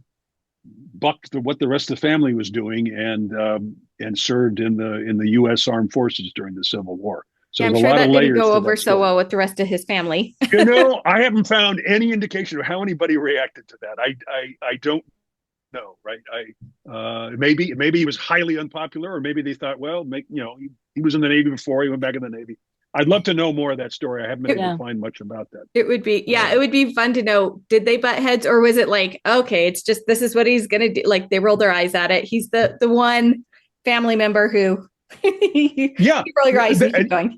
bucked what the rest of the family was doing and served in the U.S. Armed Forces during the Civil War. So Yeah, I'm there's a sure lot of that didn't layers go to over that so story. well with the rest of his family. I haven't found any indication of how anybody reacted to that. I don't know, right? Maybe he was highly unpopular, or maybe they thought, well, he was in the Navy before, he went back in the Navy. I'd love to know more of that story. I haven't been able Yeah. to find much about that. It would be, yeah, it Uh, would be fun to know, did they butt heads or was it like, okay, it's just, this is what he's going to do. Like they rolled their eyes at it. He's the one family member who you yeah, roll your eyes and keep going.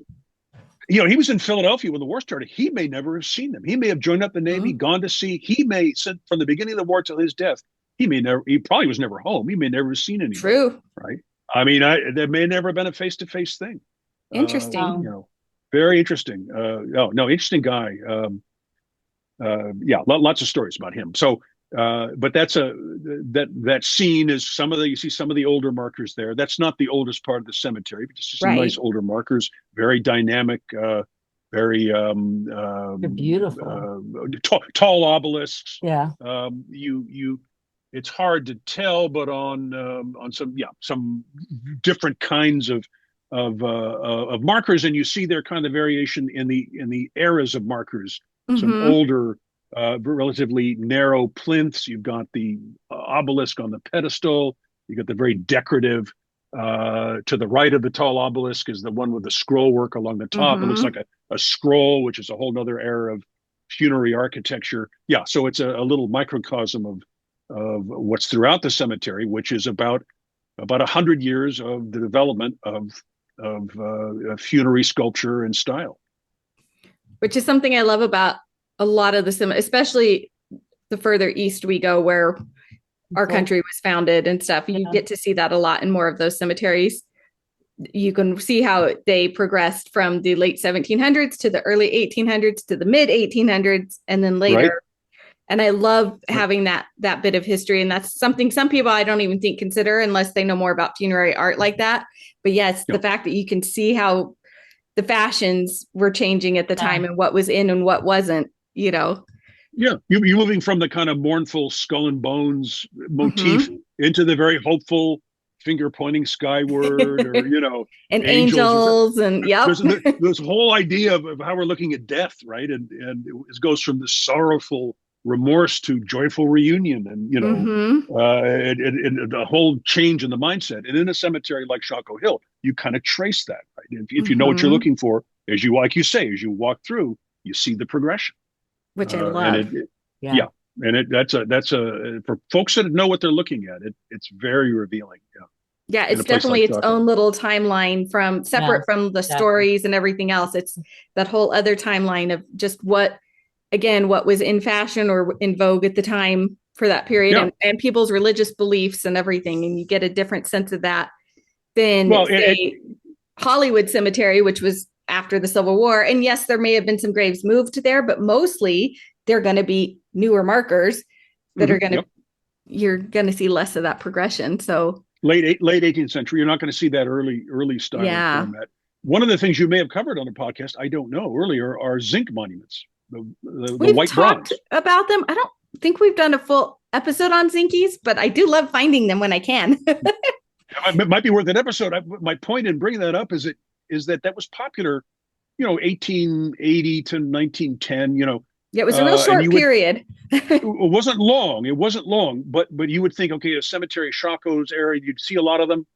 he was in Philadelphia when the war started. He may never have seen them. He may have joined up the Navy, Mhm. gone to sea. He may, from the beginning of the war till his death, he probably was never home. He may never have seen anybody, True. right? I mean, there may never have been a face-to-face thing. Interesting. Wow. Very interesting. Oh, no, interesting guy. Yeah, lots of stories about him. So, but that scene is you see some of the older markers there. That's not the oldest part of the cemetery, but just some nice Right. older markers. Very dynamic, very They're beautiful. tall obelisks. Yeah. It's hard to tell, but on some different kinds of markers, and you see their kind of variation in the eras of markers. Some Hmm. older, relatively narrow plinths. You've got the obelisk on the pedestal. You got the very decorative. To the right of the tall obelisk is the one with the scroll work along the top. It looks like Hmm. a scroll, which is a whole other era of funerary architecture. Yeah, so it's a little microcosm of what's throughout the cemetery, which is about 100 years of the development of funerary sculpture and style. Which is something I love about a lot of especially the further east we go where our Cool. country was founded and stuff. You Yeah. get to see that a lot in more of those cemeteries. You can see how they progressed from the late 1700s to the early 1800s to the mid 1800s and then later. Right. And I love having that bit of history. And that's something some people I don't even think consider unless they know more about funerary art like that. But yes, Yeah. the fact that you can see how the fashions were changing at the time and what was in and what wasn't. Yeah, you're moving from the kind of mournful skull and bones motif Mm-hmm. into the very hopeful finger pointing skyward, or And angels. angels and yep. There's this whole idea of how we're looking at death, right? And it goes from the sorrowful remorse to joyful reunion, and Mm-hmm. and a whole change in the mindset. And in a cemetery like Shockoe Hill, you kind of trace that, right? If you know what you're Mm-hmm. looking for, like you say, as you walk through, you see the progression. Which I And love. Yeah. yeah, and that's a for folks that know what they're looking at. It's very revealing. Yeah, Yeah, in it's a place definitely like its Shockoe. own little timeline from Yeah. separate from the Exactly. stories and everything else. It's that whole other timeline of just what was in fashion or in vogue at the time for that period Yeah. and people's religious beliefs and everything. And you get a different sense of that than Well, say Hollywood Cemetery, which was after the Civil War. And yes, there may have been some graves moved there, but mostly they're going to be newer markers that are going to, yep. you're going to see less of that progression. So late 18th century, you're not going to see that early style and yeah, format. One of the things you may have covered on the podcast, I don't know, earlier, are zinc monuments, the we've white talked bronze. about them. I don't think we've done a full episode on zinkies, but I do love finding them when I can. It might be worth an episode. My point in bringing that up is that is that was popular, 1880 to 1910, Yeah, it was a real and short period. it wasn't long. It wasn't long, but you would think, okay, a cemetery, Shockoe's area, you'd see a lot of them.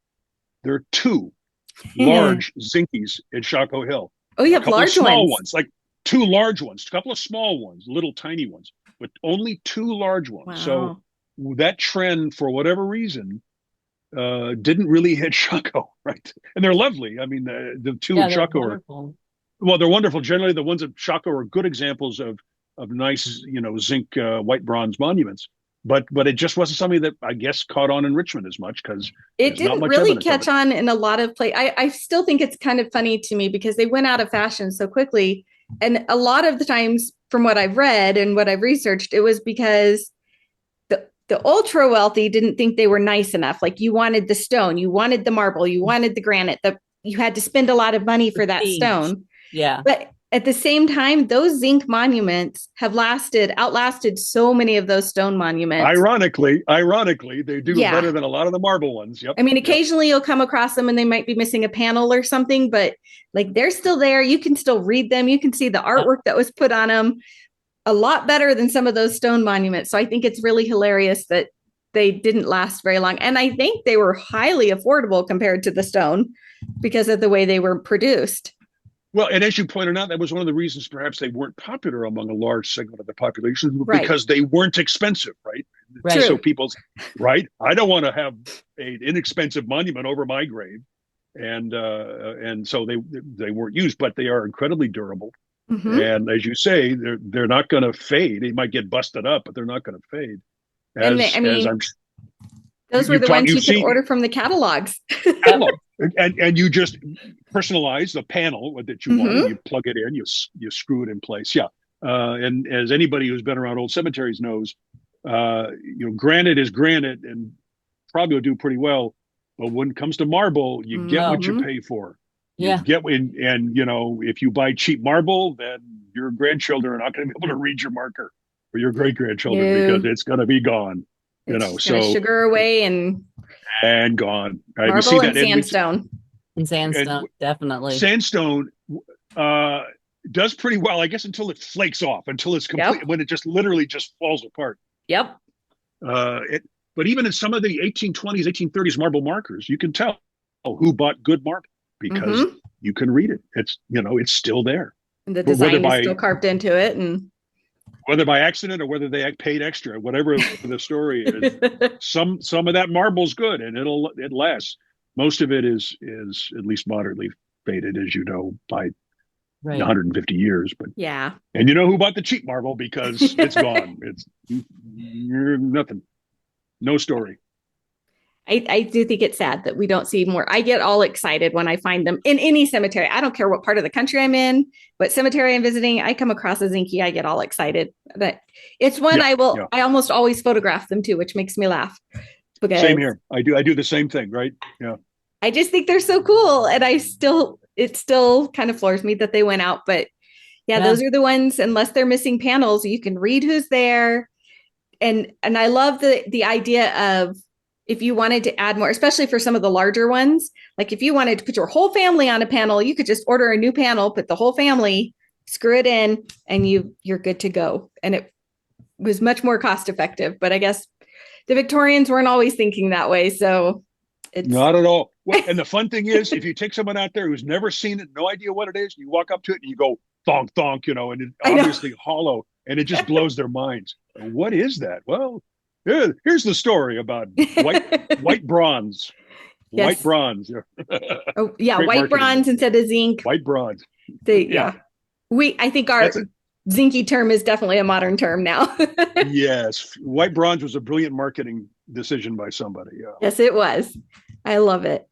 There are two large zinkies at Shockoe Hill. Oh, you A have couple of large small ones. ones, like two large ones, a couple of small ones, little tiny ones, but only two large ones. So Wow. that trend, for whatever reason, didn't really hit Shockoe, right? And they're lovely. I mean, the two Yeah, at they're Shockoe wonderful. well, they're wonderful. Generally, the ones at Shockoe are good examples of nice, zinc white bronze monuments. But it just wasn't something that I guess caught on in Richmond as much because It there's not didn't much really evidence of catch it. on in a lot of places. I still think it's kind of funny to me because they went out of fashion so quickly. And a lot of the times, from what I've read and what I've researched, it was because the ultra wealthy didn't think they were nice enough. Like you wanted the stone, you wanted the marble, you wanted the granite. You had to spend a lot of money for that Prestige. stone. Yeah. But at the same time, those zinc monuments have outlasted so many of those stone monuments. Ironically, they do Yeah. better than a lot of the marble ones. Yep. I mean, Yep. occasionally you'll come across them and they might be missing a panel or something, but like they're still there. You can still read them. You can see the artwork that was put on them a lot better than some of those stone monuments. So I think it's really hilarious that they didn't last very long. And I think they were highly affordable compared to the stone because of the way they were produced. Well, and as you pointed out, that was one of the reasons perhaps they weren't popular among a large segment of the population Right. because they weren't expensive, right? Right. So people's right. I don't want to have an inexpensive monument over my grave, and so they weren't used, but they are incredibly durable. Mm-hmm. And as you say, they're not going to fade. They might get busted up, but they're not going to fade. Those were the ones you could order from the catalogs. Catalog. And you just personalize the panel that you want, and you plug it in, you screw it in place. Yeah. And as anybody who's been around old cemeteries knows, granite is granite and probably will do pretty well. But when it comes to marble, you get what you pay for. Yeah. If you buy cheap marble, then your grandchildren are not going to be able to read your marker, or your great grandchildren, because it's going to be gone. So sugar away and gone. Right? Marble and sandstone. And sandstone, definitely. Sandstone does pretty well, I guess, until it flakes off, until it's complete, when it just literally just falls apart. Yep. But even in some of the 1820s, 1830s marble markers, you can tell who bought good marble because you can read it. It's still there. And the design is still carved into it, and whether by accident or whether they paid extra, whatever the story is, some of that marble's good and it lasts. Most of it is at least moderately faded, as you know, by 150 years. But yeah, and you know who bought the cheap marble because it's gone. It's nothing, no story. I do think it's sad that we don't see more. I get all excited when I find them in any cemetery. I don't care what part of the country I'm in, what cemetery I'm visiting. I come across a zinky, I get all excited. But it's one I almost always photograph them too, which makes me laugh. Same here. I do the same thing, right? Yeah. I just think they're so cool, and it still kind of floors me that they went out. But yeah, those are the ones. Unless they're missing panels, you can read who's there, and I love the idea of, if you wanted to add more, especially for some of the larger ones, like if you wanted to put your whole family on a panel, you could just order a new panel, put the whole family, screw it in, and you're good to go. And it was much more cost effective. But I guess the Victorians weren't always thinking that way. So it's not at all. Well, and the fun thing is, if you take someone out there who's never seen it, no idea what it is, you walk up to it and you go thonk, thonk, and it's obviously hollow, and it just blows their minds. What is that? Well, here's the story about white bronze. Yes. White bronze. Oh, yeah, white bronze instead of zinc. White bronze. I think our zinky term is definitely a modern term now. Yes, white bronze was a brilliant marketing decision by somebody. Yeah. Yes, it was. I love it.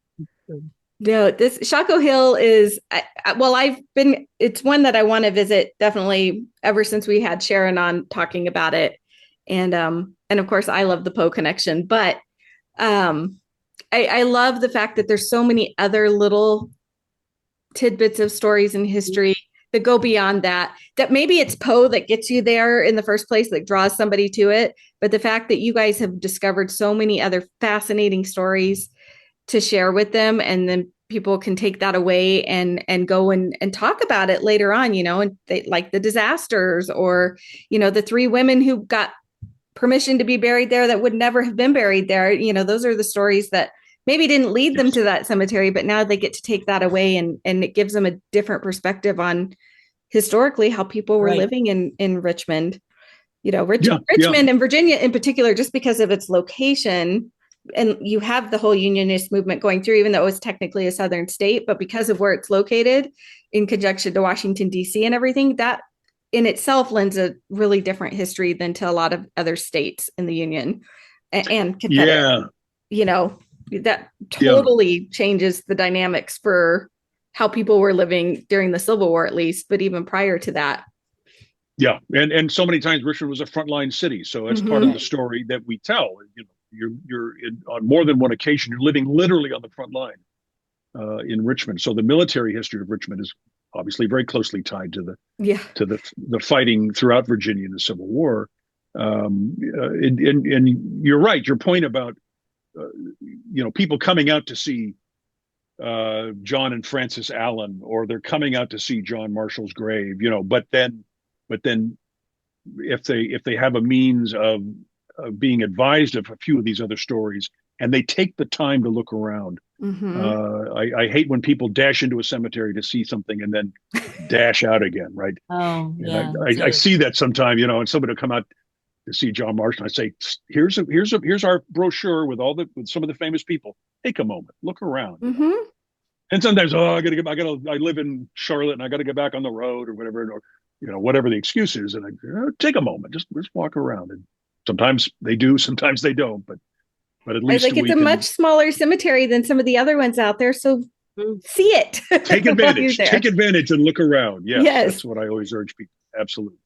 No, this Shockoe Hill is, it's one that I want to visit definitely ever since we had Sharon on talking about it. And of course I love the Poe connection, but I love the fact that there's so many other little tidbits of stories and history that go beyond that maybe it's Poe that gets you there in the first place, that draws somebody to it. But the fact that you guys have discovered so many other fascinating stories to share with them, and then people can take that away and go and talk about it later on, and they, like the disasters, or the three women who got permission to be buried there that would never have been buried there. Those are the stories that maybe didn't lead them to that cemetery, but now they get to take that away, and it gives them a different perspective on historically how people were living in Richmond. Richmond and Virginia in particular, just because of its location, and you have the whole unionist movement going through, even though it was technically a southern state, but because of where it's located in conjunction to Washington, D.C. and everything, that in itself lends a really different history than to a lot of other states in the Union and Confederate. That totally changes the dynamics for how people were living during the Civil War, at least, but even prior to that. Yeah, and so many times Richmond was a frontline city, so it's part of the story that we tell. You're on more than one occasion, you're living literally on the front line in Richmond. So the military history of Richmond is obviously very closely tied to the fighting throughout Virginia in the Civil War. And you're right. Your point about people coming out to see John and Frances Allen, or they're coming out to see John Marshall's grave. But then if they have a means of being advised of a few of these other stories, and they take the time to look around. I hate when people dash into a cemetery to see something and then dash out again, right? Oh, yeah. I see that sometimes, and somebody will come out to see John Marshall. I say, here's our brochure with some of the famous people. Take a moment, look around. And sometimes, I live in Charlotte and I got to get back on the road or whatever, or whatever the excuse is. And I take a moment, just walk around. And sometimes they do, sometimes they don't, but at least it's a much smaller cemetery than some of the other ones out there. So see it. Take advantage and look around. Yes. That's what I always urge people. Absolutely.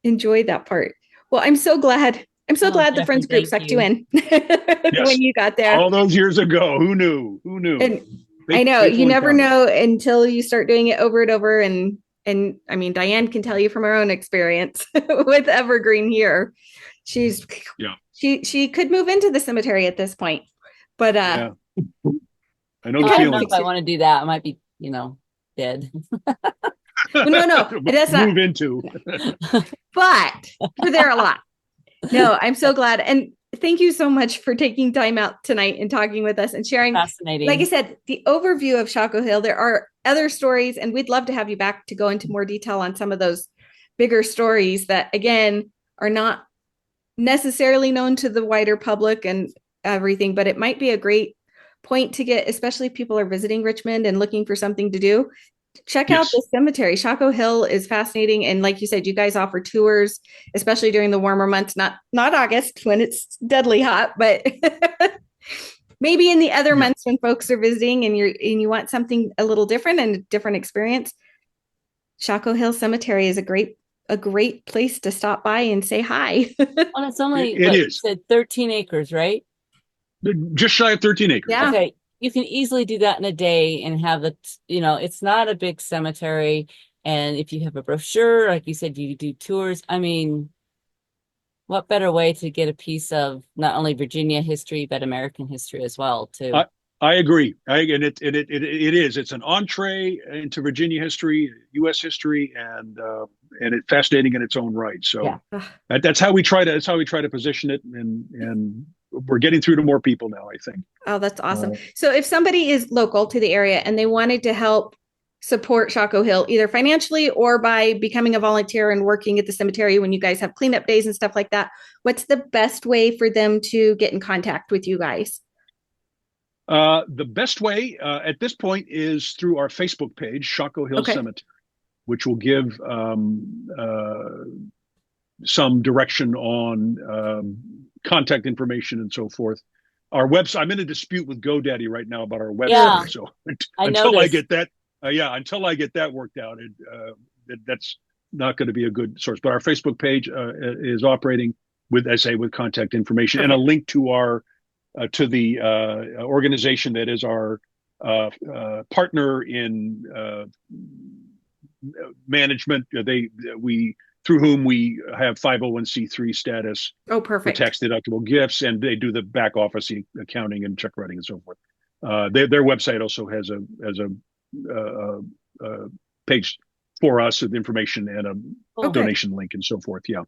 Enjoy that part. Well, I'm so glad the Friends group sucked you in when you got there. All those years ago. Who knew? And I know you never know until you start doing it over and over. And I mean, Dianne can tell you from her own experience with Evergreen here. She could move into the cemetery at this point, but I know the feeling. I feeling. don't know if I want to do that. I might be, dead. No, that's not move into. But you're there a lot. No, I'm so glad, and thank you so much for taking time out tonight and talking with us and sharing. Fascinating. Like I said, the overview of Shockoe Hill. There are other stories, and we'd love to have you back to go into more detail on some of those bigger stories that, again, are not necessarily known to the wider public and everything, but it might be a great point to get, especially if people are visiting Richmond and looking for something to do. Check out the cemetery. Shockoe Hill is fascinating, and like you said, you guys offer tours, especially during the warmer months. Not August when it's deadly hot, but maybe in the other months when folks are visiting and you want something a little different and a different experience. Shockoe Hill Cemetery is a great place to stop by and say hi. Well, it's only you said 13 acres, right? Just shy of 13 acres. Yeah. Okay. You can easily do that in a day and have it's not a big cemetery. And if you have a brochure, like you said, you do tours. I mean, what better way to get a piece of not only Virginia history, but American history as well, too. I agree. And it is. It's an entree into Virginia history, U.S. history, and it's fascinating in its own right. So that's how we try to position it, and we're getting through to more people now, I think. Oh, that's awesome. So if somebody is local to the area and they wanted to help support Shockoe Hill, either financially or by becoming a volunteer and working at the cemetery when you guys have cleanup days and stuff like that, what's the best way for them to get in contact with you guys? The best way at this point is through our Facebook page, Shockoe Hill Cemetery, which will give some direction on contact information and so forth. Our website, I'm in a dispute with GoDaddy right now about our website. So until I get that worked out, that's not going to be a good source. But our Facebook page is operating with contact information and a link to our the organization that is our partner in management. Through whom we have 501c3 status. Oh, perfect. For tax deductible gifts, and they do the back office accounting and check writing and so forth. Their website also has a page for us with information and a Okay. donation link and so forth. Yeah.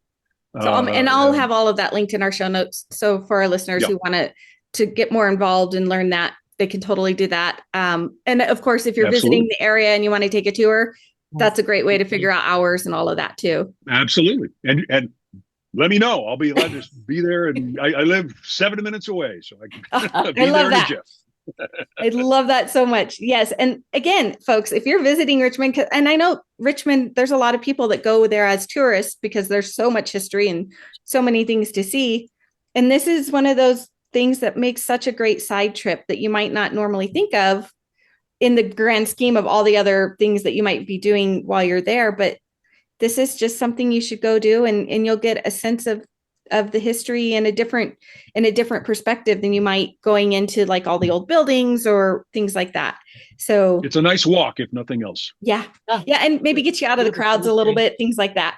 So I'll Uh, have all of that linked in our show notes. So for our listeners yeah, who want to get more involved and learn that, they can totally do that. And of course, if you're visiting absolutely. the area and you want to take a tour, that's a great way to figure out hours and all of that too. Absolutely. And let me know. I'll be glad to be there. And I live 7 minutes away, so I Oh, can I be there love in a that. jiff. I love that so much. Yes. And again, folks, if you're visiting Richmond, and I know Richmond, there's a lot of people that go there as tourists because there's so much history and so many things to see. And this is one of those things that makes such a great side trip that you might not normally think of in the grand scheme of all the other things that you might be doing while you're there. But this is just something you should go do, and you'll get a sense of the history in a different perspective than you might going into like all the old buildings or things like that. So It's a nice walk, if nothing else. yeah, and maybe get you out of the crowds a little bit, things like that.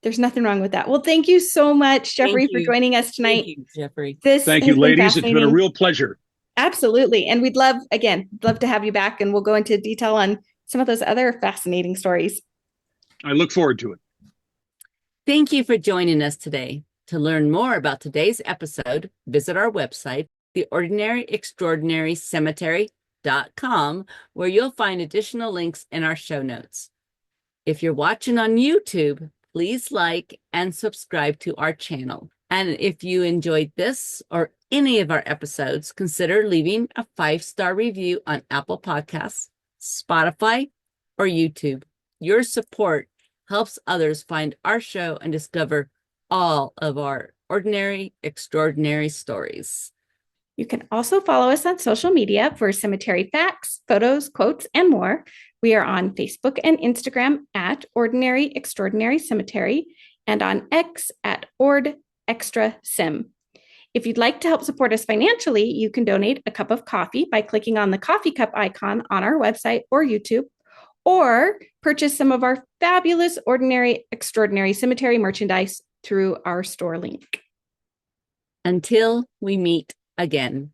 There's nothing wrong with that. Well, thank you so much, Jeffrey, for joining us tonight. Thank you, Jeffrey. Thank you, ladies. It's been a real pleasure. Absolutely. And we'd love to have you back, and we'll go into detail on some of those other fascinating stories. I look forward to it. Thank you for joining us today. To learn more about today's episode, visit our website, theordinaryextraordinarycemetery.com, where you'll find additional links in our show notes. If you're watching on YouTube, please like and subscribe to our channel. And if you enjoyed this or any of our episodes, consider leaving a 5-star review on Apple Podcasts, Spotify, or YouTube. Your support helps others find our show and discover all of our ordinary, extraordinary stories. You can also follow us on social media for cemetery facts, photos, quotes, and more. We are on Facebook and Instagram at Ordinary Extraordinary Cemetery and on X at OrdExtraCem. If you'd like to help support us financially, you can donate a cup of coffee by clicking on the coffee cup icon on our website or YouTube, or purchase some of our fabulous Ordinary Extraordinary Cemetery merchandise through our store link. Until we meet again.